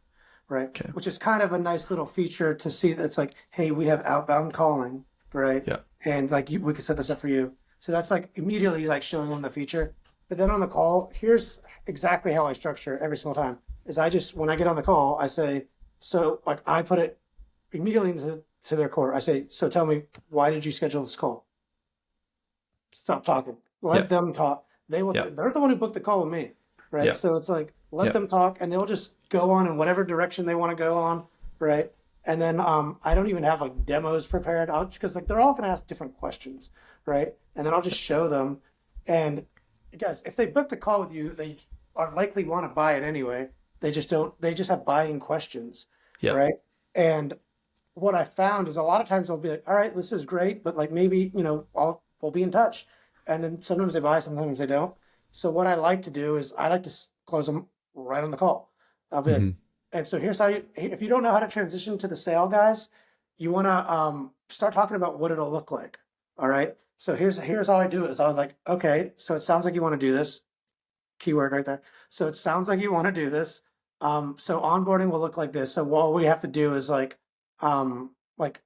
right? Okay. Which is kind of a nice little feature to see that's like, hey, we have outbound calling, right? Yeah. And like we can set this up for you. So that's like immediately like showing them the feature. But then on the call, here's exactly how I structure every single time. Is I just when I get on the call, I say, so like I put it immediately into to their core. I say, so tell me why did you schedule this call? Stop talking. Yeah. Let them talk. Yeah. They're the one who booked the call with me, right? Yeah. So it's like let Yeah. them talk and they'll just go on in whatever direction they want to go on, right? And then I don't even have like demos prepared. I'll because like they're all gonna ask different questions, right? And then I'll just show them. And guys, if they booked a call with you, they are likely want to buy it anyway. They just don't. They just have buying questions, Yeah. right? And what I found is a lot of times they'll be like, "All right, this is great, but like maybe we'll be in touch." And then sometimes they buy, sometimes they don't. So what I like to do is I like to close them right on the call. I'll be like, Hmm. and so here's how you, if you don't know how to transition to the sale, guys, you want to start talking about what it'll look like. All right. So here's how I do it. Is I was like, okay, so it sounds like you want to do this. Keyword right there. So it sounds like you want to do this. So onboarding will look like this. So what we have to do is like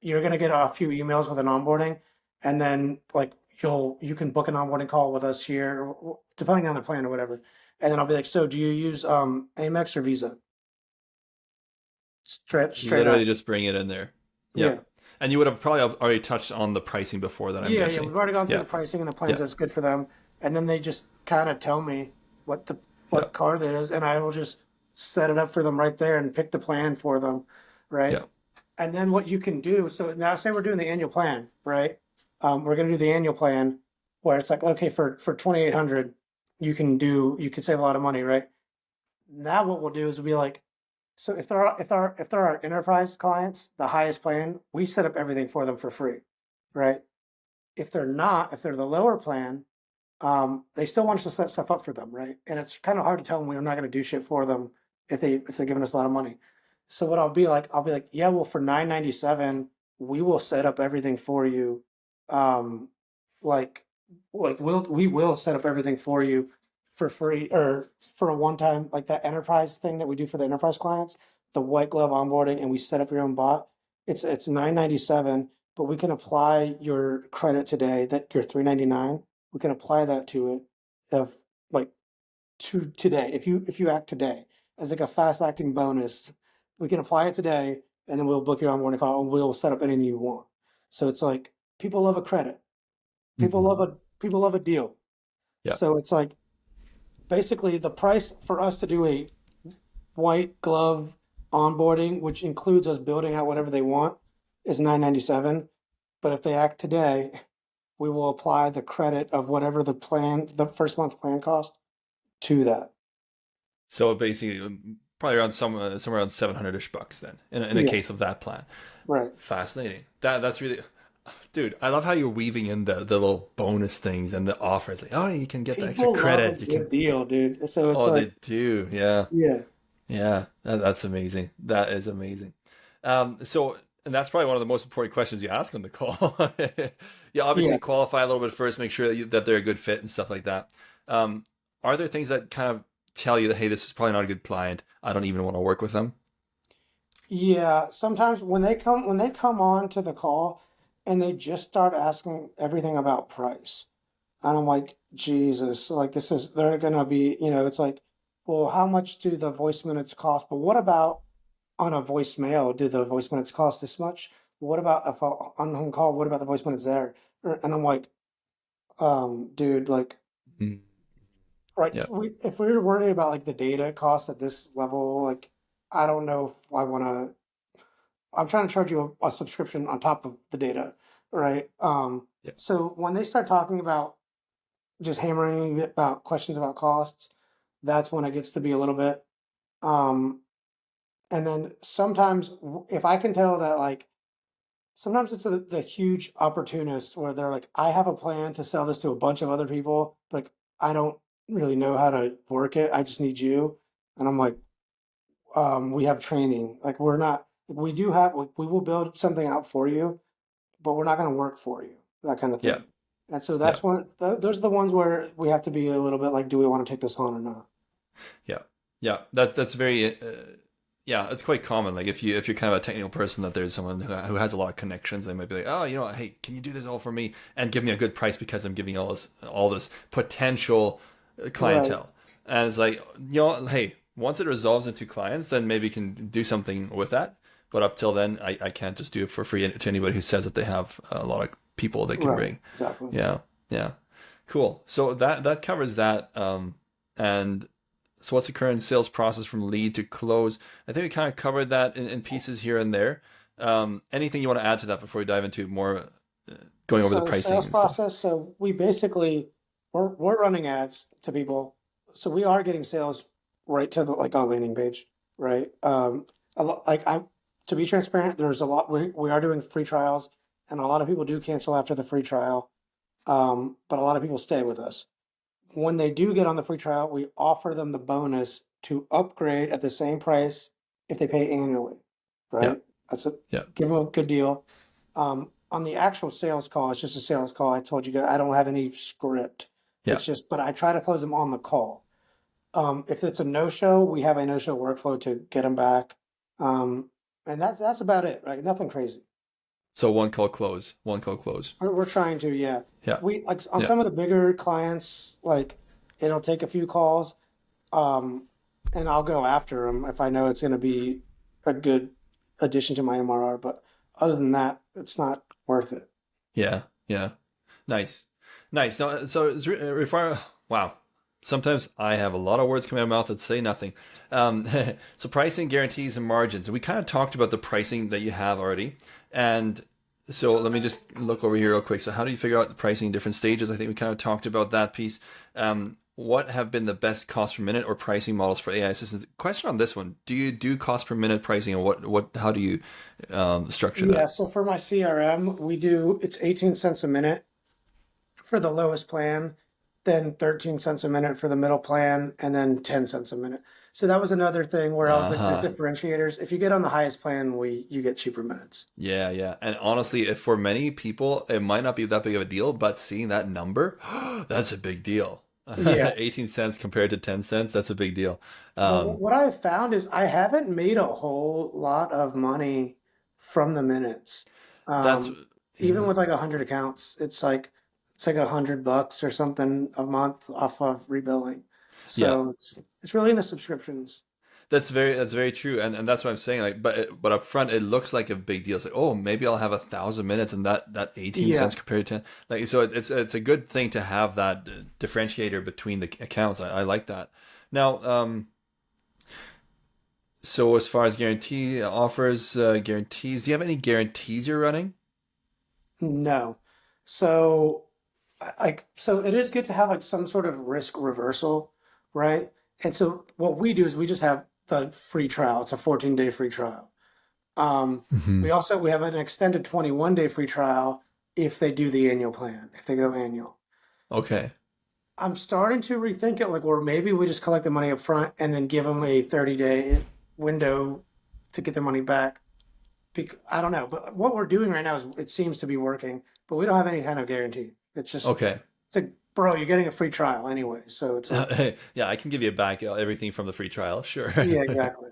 you're gonna get a few emails with an onboarding, and then like you can book an onboarding call with us here, depending on the plan or whatever. And then I'll be like, so do you use Amex or Visa? Straight Literally up. just bring it in there. Yeah. Yep. And you would have probably already touched on the pricing before that, I'm Yeah, guessing. we've already gone through Yeah. the pricing and the plans Yeah. that's good for them, and then they just kind of tell me what the Yeah. what card it is, and I will just set it up for them right there and pick the plan for them, right? Yeah. And then what you can do, so now say we're doing the annual plan, right? We're gonna do the annual plan where it's like, okay, for 2,800, you can save a lot of money, right? Now what we'll do is we'll be like, so if they're our enterprise clients, the highest plan, we set up everything for them for free, right? If they're not, if they're the lower plan, they still want us to set stuff up for them, right? And it's kind of hard to tell them we're not going to do shit for them if they're giving us a lot of money. So what I'll be like, yeah, well, for 997, we will set up everything for you. Um, like we will set up everything for you for free or for a one time like that enterprise thing that we do for the enterprise clients, the white glove onboarding, and we set up your own bot. It's 997, but we can apply your credit today that you're 399. We can apply that to it of like to today. If you act today as like a fast acting bonus, we can apply it today, and then we'll book your onboarding call and we'll set up anything you want. So it's like people love a credit. People Hmm. love a people love a deal. Yeah. So it's like basically the price for us to do a white glove onboarding, which includes us building out whatever they want, is 997. But if they act today, we will apply the credit of whatever the first month plan cost to that. So basically, probably around somewhere around 700-ish bucks then, in a Yeah, case of that plan. right. Fascinating. That's really, dude. I love how you're weaving in the little bonus things and the offers. Like, oh, you can get the extra People love a credit. You can. good deal, dude. So it's Oh, like, they do. Yeah. yeah, Yeah. That's amazing. That is amazing. So, and that's probably one of the most important questions you ask on the call. You yeah, obviously qualify a little bit first, make sure that they're a good fit and stuff like that. Um, are there things that kind of tell you that, hey, this is probably not a good client. I don't even want to work with them? yeah. Sometimes when they come on to the call and they just start asking everything about price, and I'm like, Jesus, like this is they're gonna be, it's like, well, how much do the voice minutes cost? But what about on a voicemail? Do the voice minutes cost this much? What about if on the home call? What about the voice minutes there? And I'm like, dude, like, Mm. right? Yeah. If we were worried about like the data costs at this level, like, I don't know if I want to. I'm trying to charge you a subscription on top of the data, right? Yeah. So when they start talking about just hammering about questions about costs, that's when it gets to be a little bit. Um, and then sometimes if I can tell that like sometimes it's the huge opportunists where they're like, I have a plan to sell this to a bunch of other people. Like, I don't really know how to work it. I just need you. And I'm like, we have training. Like, we're not, like, we do have, like, we will build something out for you, but we're not going to work for you, that kind of Yeah. thing. And so Yeah. that's those are the ones where we have to be a little bit like, do we want to take this on or not? Yeah. Yeah. That's very yeah, it's quite common. Like if you're kind of a technical person, that there's someone who has a lot of connections, they might be like, oh, hey, can you do this all for me and give me a good price because I'm giving all this potential Right. clientele. And it's like, hey, once it resolves into clients, then maybe you can do something with that. But up till then, I can't just do it for free to anybody who says that they have a lot of people they can Right. bring. Exactly. Yeah. Yeah. Cool. So that covers that. And so what's the current sales process from lead to close? I think we kind of covered that in pieces here and there. Anything you want to add to that before we dive into more going over the So the pricing sales and stuff? process, so we basically we're running ads to people. So we are getting sales right to the like our landing page, right? A lot like I to be transparent, there's a lot we are doing free trials and a lot of people do cancel after the free trial. But a lot of people stay with us. When they do get on the free trial, we offer them the bonus to upgrade at the same price if they pay annually, Yeah, right? That's a yeah, give them a good deal. On the actual sales call, it's just a sales call. I told you guys I don't have any script. yeah. It's just, but I try to close them on the call. If it's a no-show, we have a no-show workflow to get them back. And that's about it, right? Nothing crazy. So one call close, one call close. We're trying to, yeah. Yeah, We like on yeah. some of the bigger clients, like it'll take a few calls, um, and I'll go after them if I know it's going to be a good addition to my MRR. But other than that, it's not worth it. Yeah, yeah. Nice. Nice. No, so require, wow. Sometimes I have a lot of words coming out of my mouth that say nothing. Um, so pricing, guarantees, and margins. We kind of talked about the pricing that you have already. And so let me just look over here real quick. So how do you figure out the pricing in different stages? I think we kind of talked about that piece. What have been the best cost per minute or pricing models for AI assistants? Question on this one: do you do cost per minute pricing, or how do you structure Yeah. that? So for my CRM, we do it's 18 cents a minute for the lowest plan, then 13 cents a minute for the middle plan, and then 10 cents a minute. So that was another thing where I was Uh like, there's huh. differentiators. If you get on the highest plan, we you get cheaper minutes. Yeah, yeah. And honestly, if for many people, it might not be that big of a deal, but seeing that number, that's a big deal. Yeah. 18 cents compared to 10 cents, that's a big deal. Well, Um, what I've found is I haven't made a whole lot of money from the minutes. that's, Um, Even yeah, with like 100 accounts, it's like $100 or something a month off of rebilling. yeah. So it's really in the subscriptions. That's very true. And that's what I'm saying. Like, but up front, it looks like a big deal. It's like, oh, maybe I'll have 1,000 minutes and that 18 Yeah. cents compared to 10. Like, so it's a good thing to have that differentiator between the accounts. I like that. Now, so as far as guarantee offers, guarantees, do you have any guarantees you're running? No. So so it is good to have like some sort of risk reversal, right? And so what we do is we just have the free trial. It's a 14-day free trial. Um, Hmm. we have an extended 21-day free trial if they do the annual plan, if they go annual. Okay. I'm starting to rethink it, like, or maybe we just collect the money up front and then give them a 30-day window to get their money back. I don't know, but what we're doing right now is it seems to be working, but we don't have any kind of guarantee. Okay. It's like, bro, you're getting a free trial anyway, so it's like, Yeah, I can give you back everything from the free trial. Sure. yeah, exactly.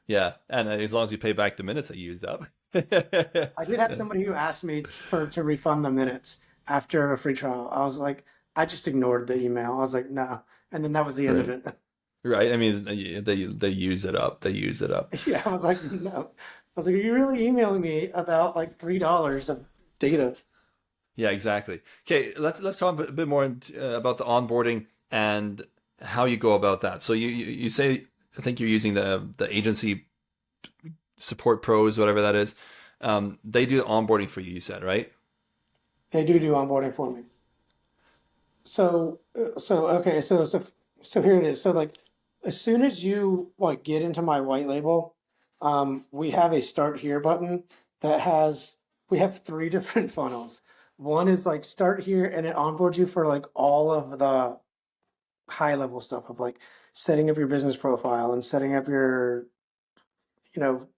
Yeah, and as long as you pay back the minutes that you used up. I did have somebody who asked me to refund the minutes after a free trial. I was like, I just ignored the email. I was like, no, and then that was the end of Right. it. Right. I mean, they use it up. They use it up. Yeah, I was like, no. I was like, are you really emailing me about like $3 of data? Yeah, exactly. Okay, let's talk a bit more about the onboarding and how you go about that. So you say I think you're using the agency support pros, whatever that is. They do the onboarding for you. You said right? They do onboarding for me. Okay, so here it is. So like, as soon as you like get into my white label, we have a start here button that has we have three different funnels. One is like start here, and it onboards you for like all of the high level stuff of like setting up your business profile and setting up your, you know,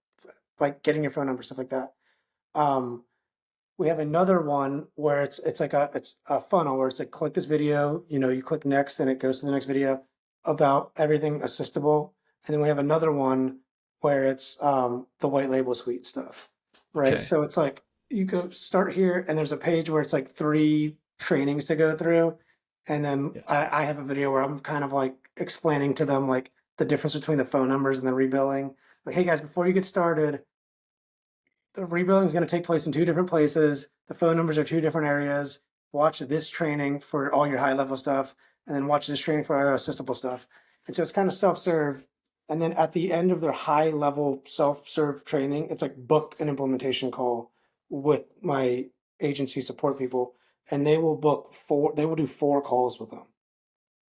like getting your phone number, stuff like that. Um, we have another one where it's a funnel where it's like click this video, you click next and it goes to the next video about everything assistable. And then we have another one where it's the white label suite stuff. Right. Okay. So it's like you go start here and there's a page where it's like three trainings to go through. And then Yes. I have a video where I'm kind of like explaining to them like the difference between the phone numbers and the rebilling. Like, hey guys, before you get started, the rebuilding is going to take place in two different places. The phone numbers are two different areas. Watch this training for all your high level stuff, and then watch this training for our assistable stuff. And so it's kind of self serve. And then at the end of their high level self-serve training, it's like book an implementation call with my agency support people, and they will do 4 calls with them.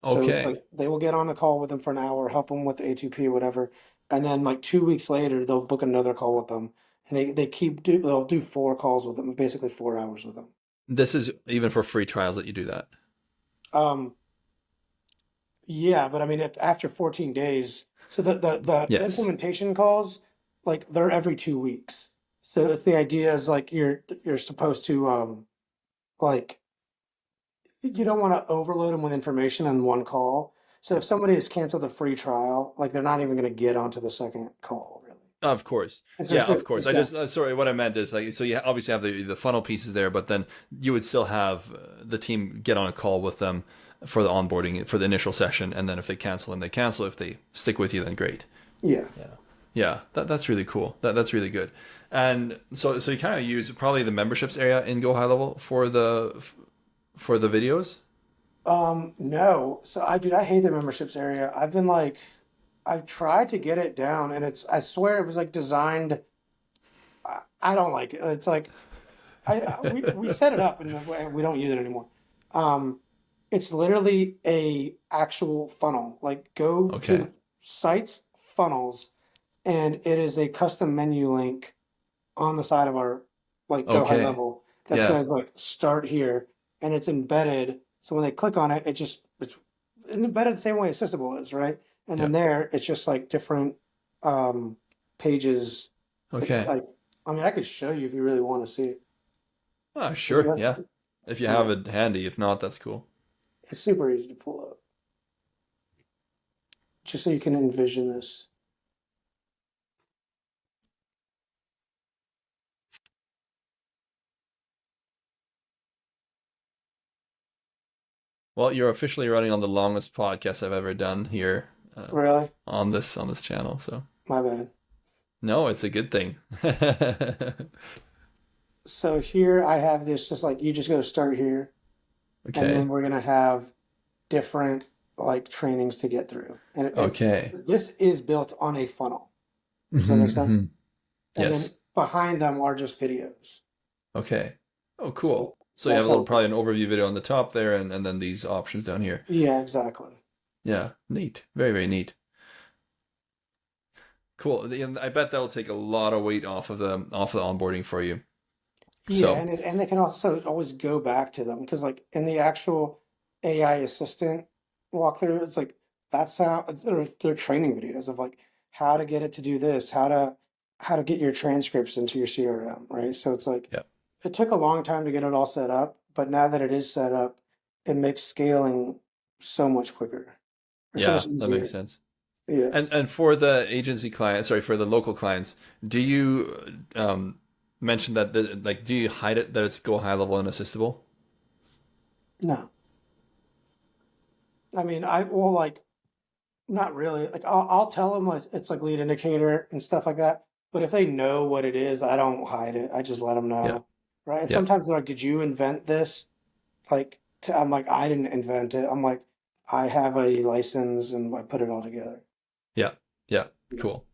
So it's Okay. like they will get on the call with them for an hour, help them with the A2P, whatever. And then like 2 weeks later, they'll book another call with them. And they'll do 4 calls with them, basically 4 hours with them. This is even for free trials that you do that. Um, yeah, but I mean, after 14 days, so the Yes. implementation calls, like they're every 2 weeks. So it's the idea is like you're supposed to like you don't want to overload them with information on one call. So if somebody has canceled a free trial, like they're not even going to get onto the second call really. Of course. And so Yeah, of course. it's I that. just sorry, what I meant is like so you obviously have the funnel pieces there, but then you would still have the team get on a call with them for the onboarding for the initial session, and then if they cancel, and they cancel. If they stick with you, then great. Yeah. Yeah. Yeah, that's really cool. That's really good. And so you kind of use probably the memberships area in Go High Level for the videos. No. So I hate the memberships area. I've tried to get it down, and I swear it was like designed. I don't like it. It's like we set it up and we don't use it anymore. Um, it's literally a actual funnel. Like go Okay. to sites funnels, and it is a custom menu link on the side of our like Go High Okay. Level that Yeah. says like start here, and it's embedded. So when they click on it, it's embedded the same way Assistable is, right? And Yeah. then there, it's just like different um, pages. Okay. Like, I mean, I could show you if you really want to see it. Ah, Would sure. you Yeah. If you All have right. it handy. If not, that's cool. It's super easy to pull up, just so you can envision this. Well, you're officially running on the longest podcast I've ever done here Really? on this channel. So My bad. no, it's a good thing. So here I have this, just like you just go start here, and then Okay. we're gonna have different like trainings to get through. And Okay. this is built on a funnel. Does that make Hmm, sense? hmm. And then Yes. behind them are just videos. Okay. Oh, So cool. So you have that's a little how, probably an overview video on the top there, and then these options down here. yeah, exactly. Yeah. Neat. Very, very neat. Cool. And I bet that'll take a lot of weight off of the onboarding for you. Yeah, So and they can also always go back to them because like in the actual AI assistant walkthrough, it's like that's how they're training videos of like how to get it to do this, how to get your transcripts into your CRM, right? So it's like yeah. it took a long time to get it all set up, but now that it is set up, it makes scaling so much quicker or so Yeah, much that makes easier. sense. Yeah. And for the agency client, sorry, for the local clients, do you mention that like do you hide it that it's Go High Level and Assistable? No. I mean, I will like not really. Like I'll tell them like it's like lead indicator and stuff like that. But if they know what it is, I don't hide it. I just let them Yeah. know, right? And Yeah. sometimes they're like, "Did you invent this?" Like I'm like, "I didn't invent it." I'm like, "I have a license and I put it all together." Yeah. Yeah. Yeah. Cool.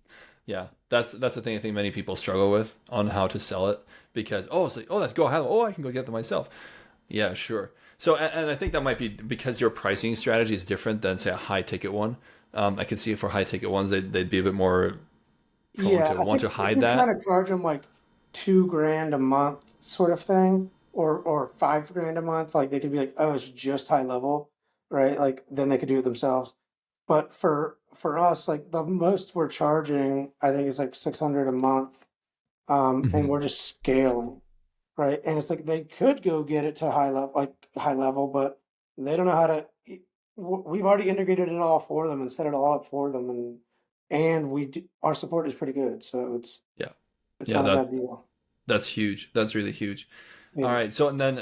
Yeah. That's the thing I think many people struggle with on how to sell it because it's like, oh, let's go High Level. Oh, I can go get them myself. Yeah, sure. So, and I think that might be because your pricing strategy is different than, say, a high ticket one. I could see for high ticket ones, they'd be a bit more prone Yeah, to I want think to if hide you're that. trying to charge them like 2 grand a month sort of thing, or 5 grand a month, like they could be like, oh, it's just high level, right? Like then they could do it themselves. But for us, like the most we're charging, I think is like 600 a month, and Hmm. we're just scaling, right? And it's like they could go get it to high level, but they don't know how to. We've already integrated it all for them and set it all up for them, and our support is pretty good, so Yeah. it's Yeah, not a bad deal. that's huge. That's really huge. All Yeah. right. So and then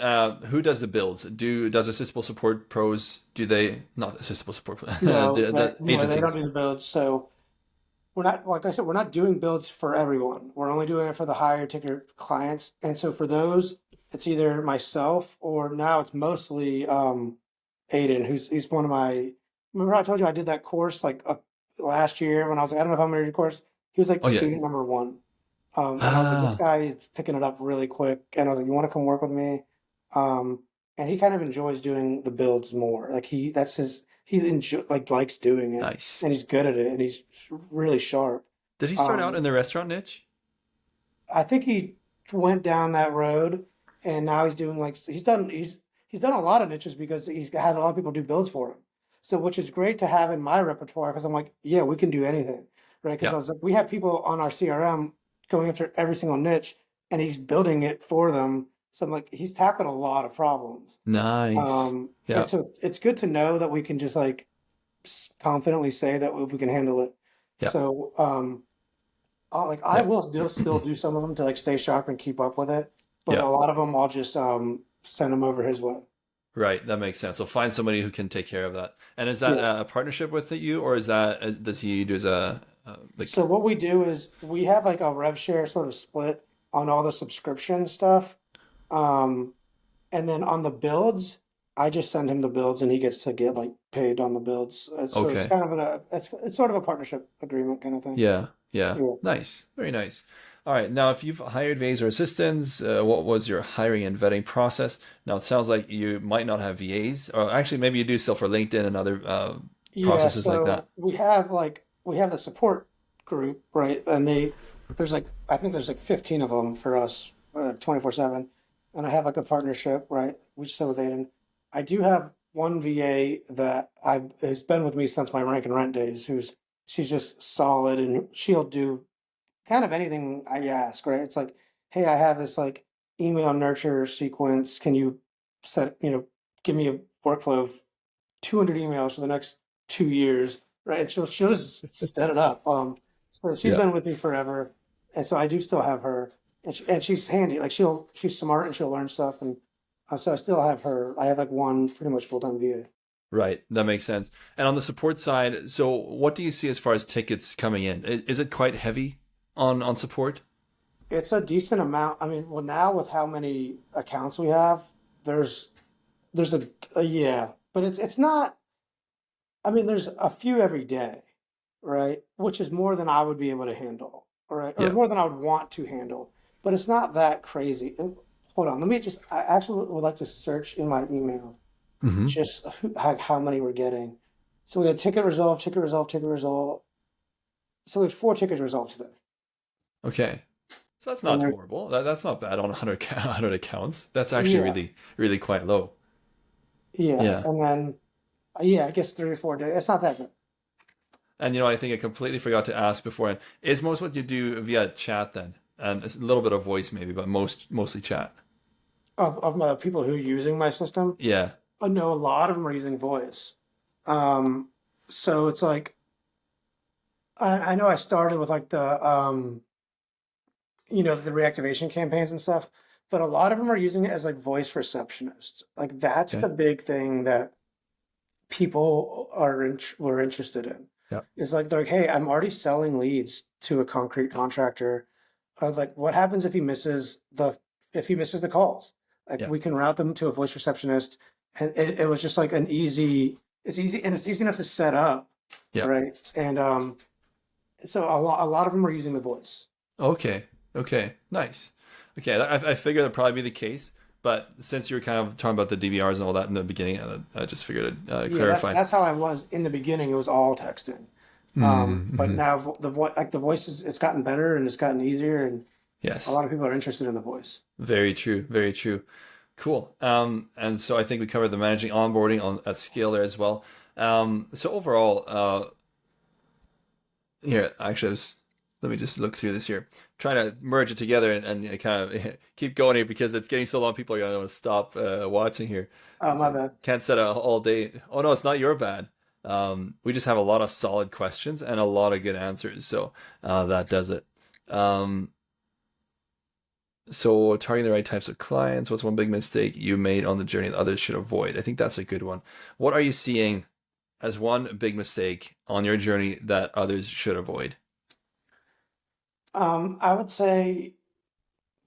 who does the builds? Does Assistable Support Pros do they not Assistable Support No, the they don't agencies? do the builds. So we're not, like I said, we're not doing builds for everyone. We're only doing it for the higher ticket clients. And so for those, it's either myself or now it's mostly Aiden, he's one of my. Remember I told you I did that course like last year when I was like, I don't know if I'm gonna do the course. He was like Oh yeah. student number one. And I was like, this Ah, guy is picking it up really quick. And I was like, you want to come work with me? Um, and he kind of enjoys doing the builds more. Like that's he likes doing it, nice. and he's good at it, and he's really sharp. Did he start out in Um, the restaurant niche? I think he went down that road, and now he's doing like he's done a lot of niches because he's had a lot of people do builds for him. So which is great to have in my repertoire because I'm like, yeah, we can do anything, right? Because I Yeah. was like, we have people on our CRM going after every single niche, and he's building it for them. So I'm like, he's tackled a lot of problems. Nice. And Yeah. so it's good to know that we can just like confidently say that we can handle it. Yeah. So I Yeah. will still do some of them to like stay sharp and keep up with it, but Yeah. a lot of them I'll just send them over his way. Right. That makes sense. So find somebody who can take care of that. And is that Yeah. a partnership with you, or is that does he do as a like? So what we do is we have like a rev share sort of split on all the subscription stuff. Um, and then on the builds, I just send him the builds and he gets to get like paid on the builds. So it's Okay. kind of it's sort of a partnership agreement kind of thing. Yeah. Yeah. Yeah. Nice. Very nice. All right. Now, if you've hired VAs or assistants, what was your hiring and vetting process? Now, it sounds like you might not have VAs, or actually, maybe you do still for LinkedIn and other Yeah, processes like so that. we have the support group, right? And there's like I think there's like 15 of them for us 24/7. And I have like a partnership, right? We just said with Aiden. I do have one VA that I've has been with me since my rank and rent days, she's just solid and she'll do kind of anything I ask, right? It's like, hey, I have this like email nurture sequence. Can you give me a workflow of 200 emails for the next 2 years, right? And she'll just set it up. So she's Yeah. been with me forever, and so I do still have her, and she's handy. Like she's smart and she'll learn stuff, and so I still have her. I have like one pretty much full time VA. Right. That makes sense. And on the support side, so what do you see as far as tickets coming in? Is it quite heavy on support? It's a decent amount. I mean, well, now with how many accounts we have, there's there's a yeah, but it's not. I mean, there's a few every day, right? Which is more than I would be able to handle, all right? Or Yeah. more than I would want to handle. But it's not that crazy. And hold on, I actually would like to search in my email Hmm. just how many we're getting. So we had ticket resolve, ticket resolve, ticket resolve. So we had 4 tickets resolved today. Okay. So that's And not there's, horrible. That's not bad on 100, 100 accounts. That's actually yeah, really, really quite low. yeah. Yeah. And then, yeah, I guess 3 or 4 days. It's not that good. And I think I completely forgot to ask beforehand. Is most what you do via chat then? And it's a little bit of voice maybe, but mostly chat. Of my people who are using my system, Yeah. I know a lot of them are using voice. Um, so it's like I know I started with like the reactivation campaigns and stuff, but a lot of them are using it as like voice receptionists. Like that's Okay. the big thing that people were interested in. Yeah. It's like they're like, hey, I'm already selling leads to a concrete contractor. Like, what happens if he misses the calls? Like, Yeah. we can route them to a voice receptionist, and it was just like an easy. It's easy and it's easy enough to set up, Yeah. right? And so a lot of them are using the voice. Okay. Okay. Nice. Okay. I figured that'd probably be the case, but since you were kind of talking about the DVRs and all that in the beginning, I just figured I'd Yeah, clarify. that's how I was in the beginning. It was all texting. But Mm-hmm. now the voice it's gotten better and it's gotten easier, and a Yes. lot of people are interested in the voice. Very true. Very true. Cool. And so I think we covered the managing onboarding on at scale there as well. So overall, here actually, let me just look through this here. Trying to merge it together and kind of keep going here because it's getting so long. People are gonna stop watching here. Oh, It's my like bad. can't set a all day. Oh no, it's not your bad. We just have a lot of solid questions and a lot of good answers. So that does it. Um, so targeting the right types of clients. What's one big mistake you made on the journey that others should avoid? I think that's a good one. What are you seeing as one big mistake on your journey that others should avoid? I would say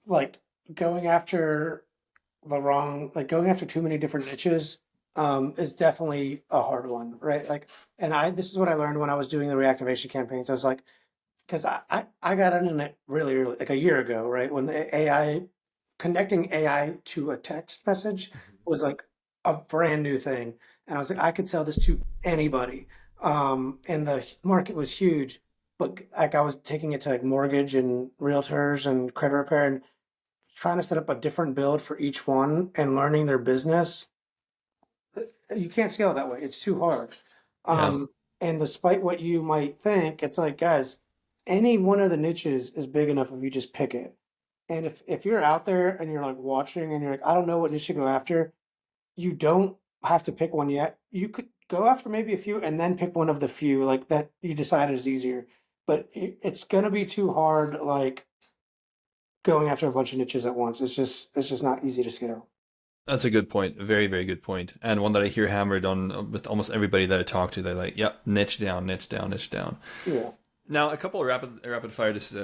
like going after going after too many different niches. is definitely a hard one, right? Like, and this is what I learned when I was doing the reactivation campaigns. I was like, because I got in it really early, like a year ago, right? When the AI, connecting AI to a text message was like a brand new thing. And I was like, I could sell this to anybody. And the market was huge, but like I was taking it to like mortgage and realtors and credit repair and trying to set up a different build for each one and learning their business. You can't scale it that way. It's too hard. Yeah, And despite what you might think, it's like, guys, any one of the niches is big enough if you just pick it. And if you're out there and you're like watching and you're like, I don't know what niche to go after, you don't have to pick one yet. You could go after maybe a few and then pick one of the few like that you decided is easier. But it's gonna be too hard, like going after a bunch of niches at once. It's just not easy to scale. that's a good point. A very, very good point. And one that I hear hammered on with almost everybody that I talk to. They're like, yep, niche down, niche down, niche down. Yeah. Now, a couple of rapid fire just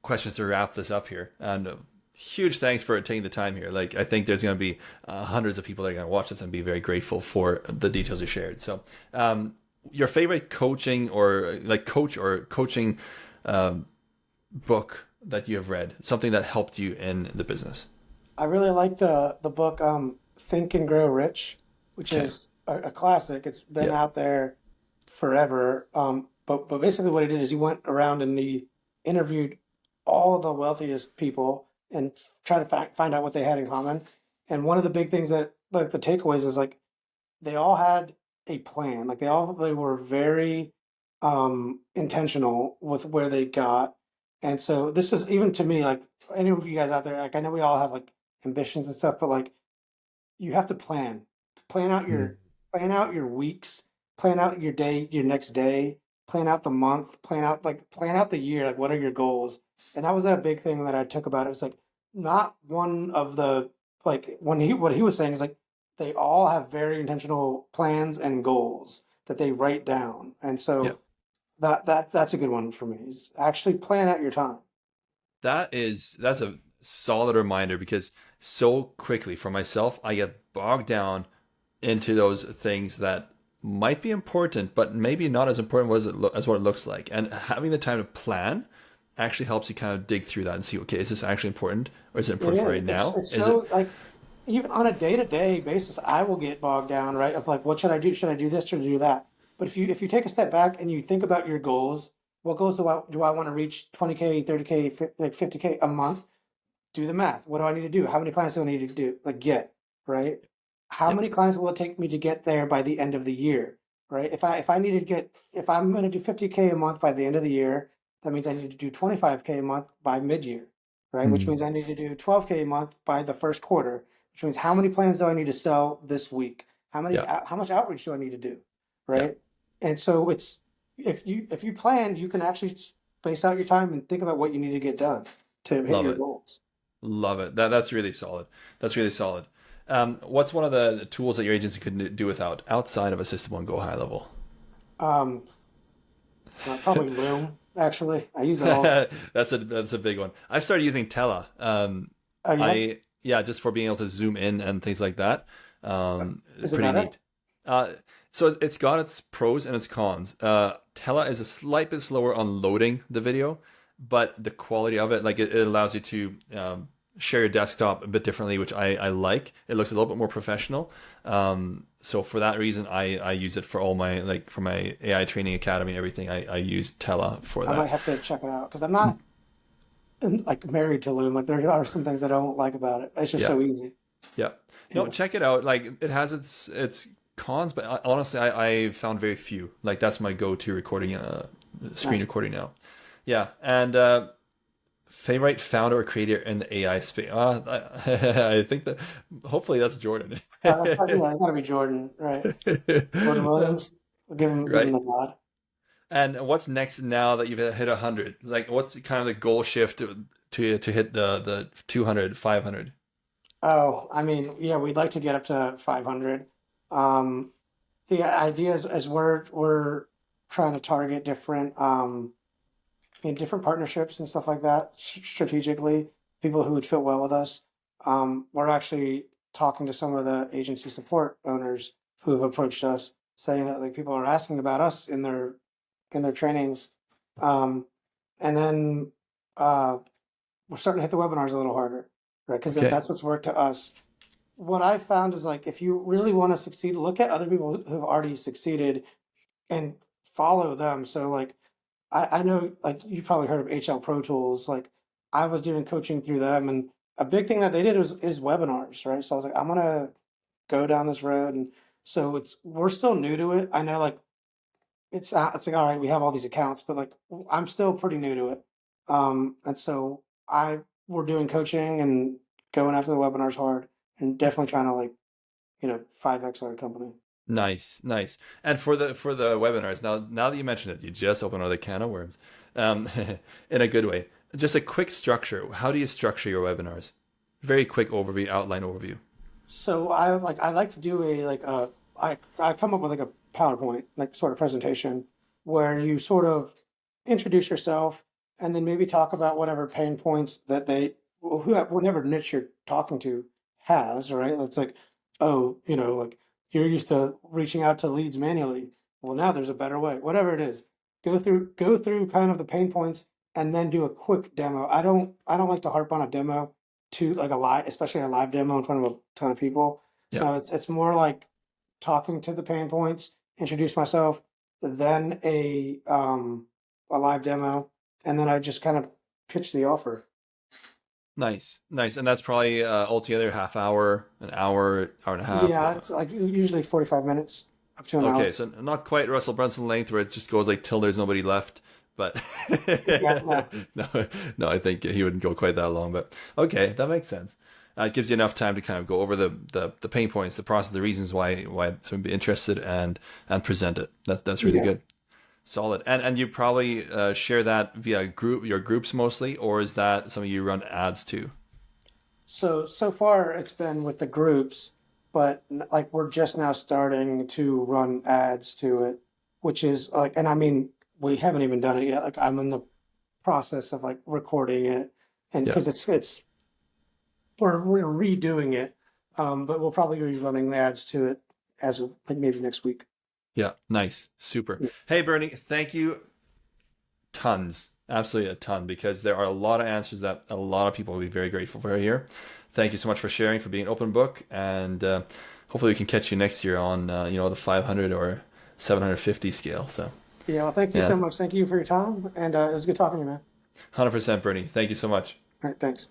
questions to wrap this up here. And huge thanks for taking the time here. Like, I think there's going to be hundreds of people that are going to watch this and be very grateful for the details you shared. So, your favorite coaching or like coach or coaching book that you have read, something that helped you in the business. I really like the book Think and Grow Rich, which Okay. is a classic. It's been Yeah. out there forever. But basically what he did is he went around and he interviewed all the wealthiest people and tried to find out what they had in common. And one of the big things that like the takeaways is like they all had a plan. Like they were very intentional with where they got. And so this is even to me, like any of you guys out there, like I know we all have like ambitions and stuff, but like you have to plan out Mm. your weeks, plan out your day, your next day, plan out the month, plan out the year, like what are your goals. And that was a big thing that I took about it. It's like not one of the like when he what he was saying is like they all have very intentional plans and goals that they write down. And Yeah. so that's a good one for me is actually plan out your time. That's a solid reminder because so quickly for myself, I get bogged down into those things that might be important, but maybe not as important as what it looks like. And having the time to plan actually helps you kind of dig through that and see, okay, is this actually important, or is it It important for is. right It's now? it's Is it? so like even on a day-to-day basis, I will get bogged down, right? Of like, what should I do? Should I do this or do that? But if you take a step back and you think about your goals, what goals do I want to reach 20K, 30K, like 50K a month? Do the math. What do I need to do? How many clients do I need to do? Like get, right? How Yep. many clients will it take me to get there by the end of the year? Right? If I need to get if I'm going to do 50K a month by the end of the year, that means I need to do 25K a month by mid-year, right? Which means Mm. I need to do 12K a month by the first quarter, which means how many plans do I need to sell this week? Yeah. How much outreach do I need to do? Yeah. Right? And so it's if you plan, you can actually space out your time and think about what you need to get done to hit Love your it. goals. Love it. That's really solid. That's really solid. What's one of the tools that your agency could do without outside of Assistable and Go High Level? Um, probably Loom, actually. I use that all. That's a big one. I've started using Tela. Oh, yeah? I yeah, just for being able to zoom in and things like that. Is it Pretty better? neat. Uh, so it's got its pros and its cons. Tela is a slight bit slower on loading the video, but the quality of it, like it allows you to share your desktop a bit differently, which I like. It looks a little bit more professional. So for that reason, I use it for all my like for my AI training academy and everything. I use Tela for I might that. have to check it out because I'm not like married to Loom. Like there are some things I don't like about it. It's just Yeah. so easy. Yeah. No, Yeah. check it out. Like it has its cons, but honestly, I found very few. Like that's my go-to recording, screen Gotcha. recording now. Yeah, and favorite founder or creator in the AI space. I think that hopefully that's Jordan. Yeah, it's gotta be Jordan, right? Jordan Williams. We'll give him Right. the nod. And what's next now that you've hit 100? Like, what's kind of the goal shift to hit the 200, 500? Oh, I mean, yeah, we'd like to get up to 500. Um, the idea is we're trying to target different in different partnerships and stuff like that strategically, people who would fit well with us. We're actually talking to some of the agency support owners who have approached us saying that like people are asking about us in their trainings. Um, and then we're starting to hit the webinars a little harder, right? Because Okay. that's what's worked to us. What I found is like if you really want to succeed, look at other people who've already succeeded and follow them. So like I know like you've probably heard of HL Pro Tools. Like I was doing coaching through them, and a big thing that they did was is webinars, right? So I was like, I'm gonna go down this road, and so it's we're still new to it. I know like it's like all right, we have all these accounts, but like I'm still pretty new to it. And so I we're doing coaching and going after the webinars hard, and definitely trying to like 5x our company. Nice, nice. And for the webinars, now that you mentioned it, you just opened another can of worms, um, in a good way. Just a quick structure. How do you structure your webinars? Very quick overview, outline overview. So I like to do a like a I come up with like a PowerPoint like sort of presentation where you sort of introduce yourself and then maybe talk about whatever pain points that they whatever niche you're talking to has, right? It's like, oh, like you're used to reaching out to leads manually. Well, now there's a better way. Whatever it is, go through kind of the pain points and then do a quick demo. I don't like to harp on a demo to like a live, especially a live demo in front of a ton of people. Yeah, So it's more like talking to the pain points, introduce myself, then a live demo, and then I just kind of pitch the offer. nice, nice. And that's probably altogether half hour, an hour, hour and a half. Yeah, it's like usually 45 minutes up to an hour. Okay, so not quite Russell Brunson length where it just goes like till there's nobody left. But Yeah, no. no, no, I think he wouldn't go quite that long. But okay, that makes sense. It gives you enough time to kind of go over the pain points, the process, the reasons why someone would be interested, and present it. That's really Yeah. good, solid. And you probably share that via your groups mostly, or is that something you run ads to? So far it's been with the groups, but like we're just now starting to run ads to it, which is like, and I mean, we haven't even done it yet. Like I'm in the process of like recording it, and Yeah. because it's we're redoing it, but we'll probably be running ads to it as of like maybe next week. Yeah, nice, super. Yeah, Hey, Bernie, thank you tons, absolutely a ton, because there are a lot of answers that a lot of people will be very grateful for here. Thank you so much for sharing, for being an open book, and hopefully we can catch you next year on the 500 or 750 scale. So yeah. Well, thank you yeah, so much. Thank you for your time, and it was good talking to you, man. 100% Bernie. Thank you so much. All right, thanks.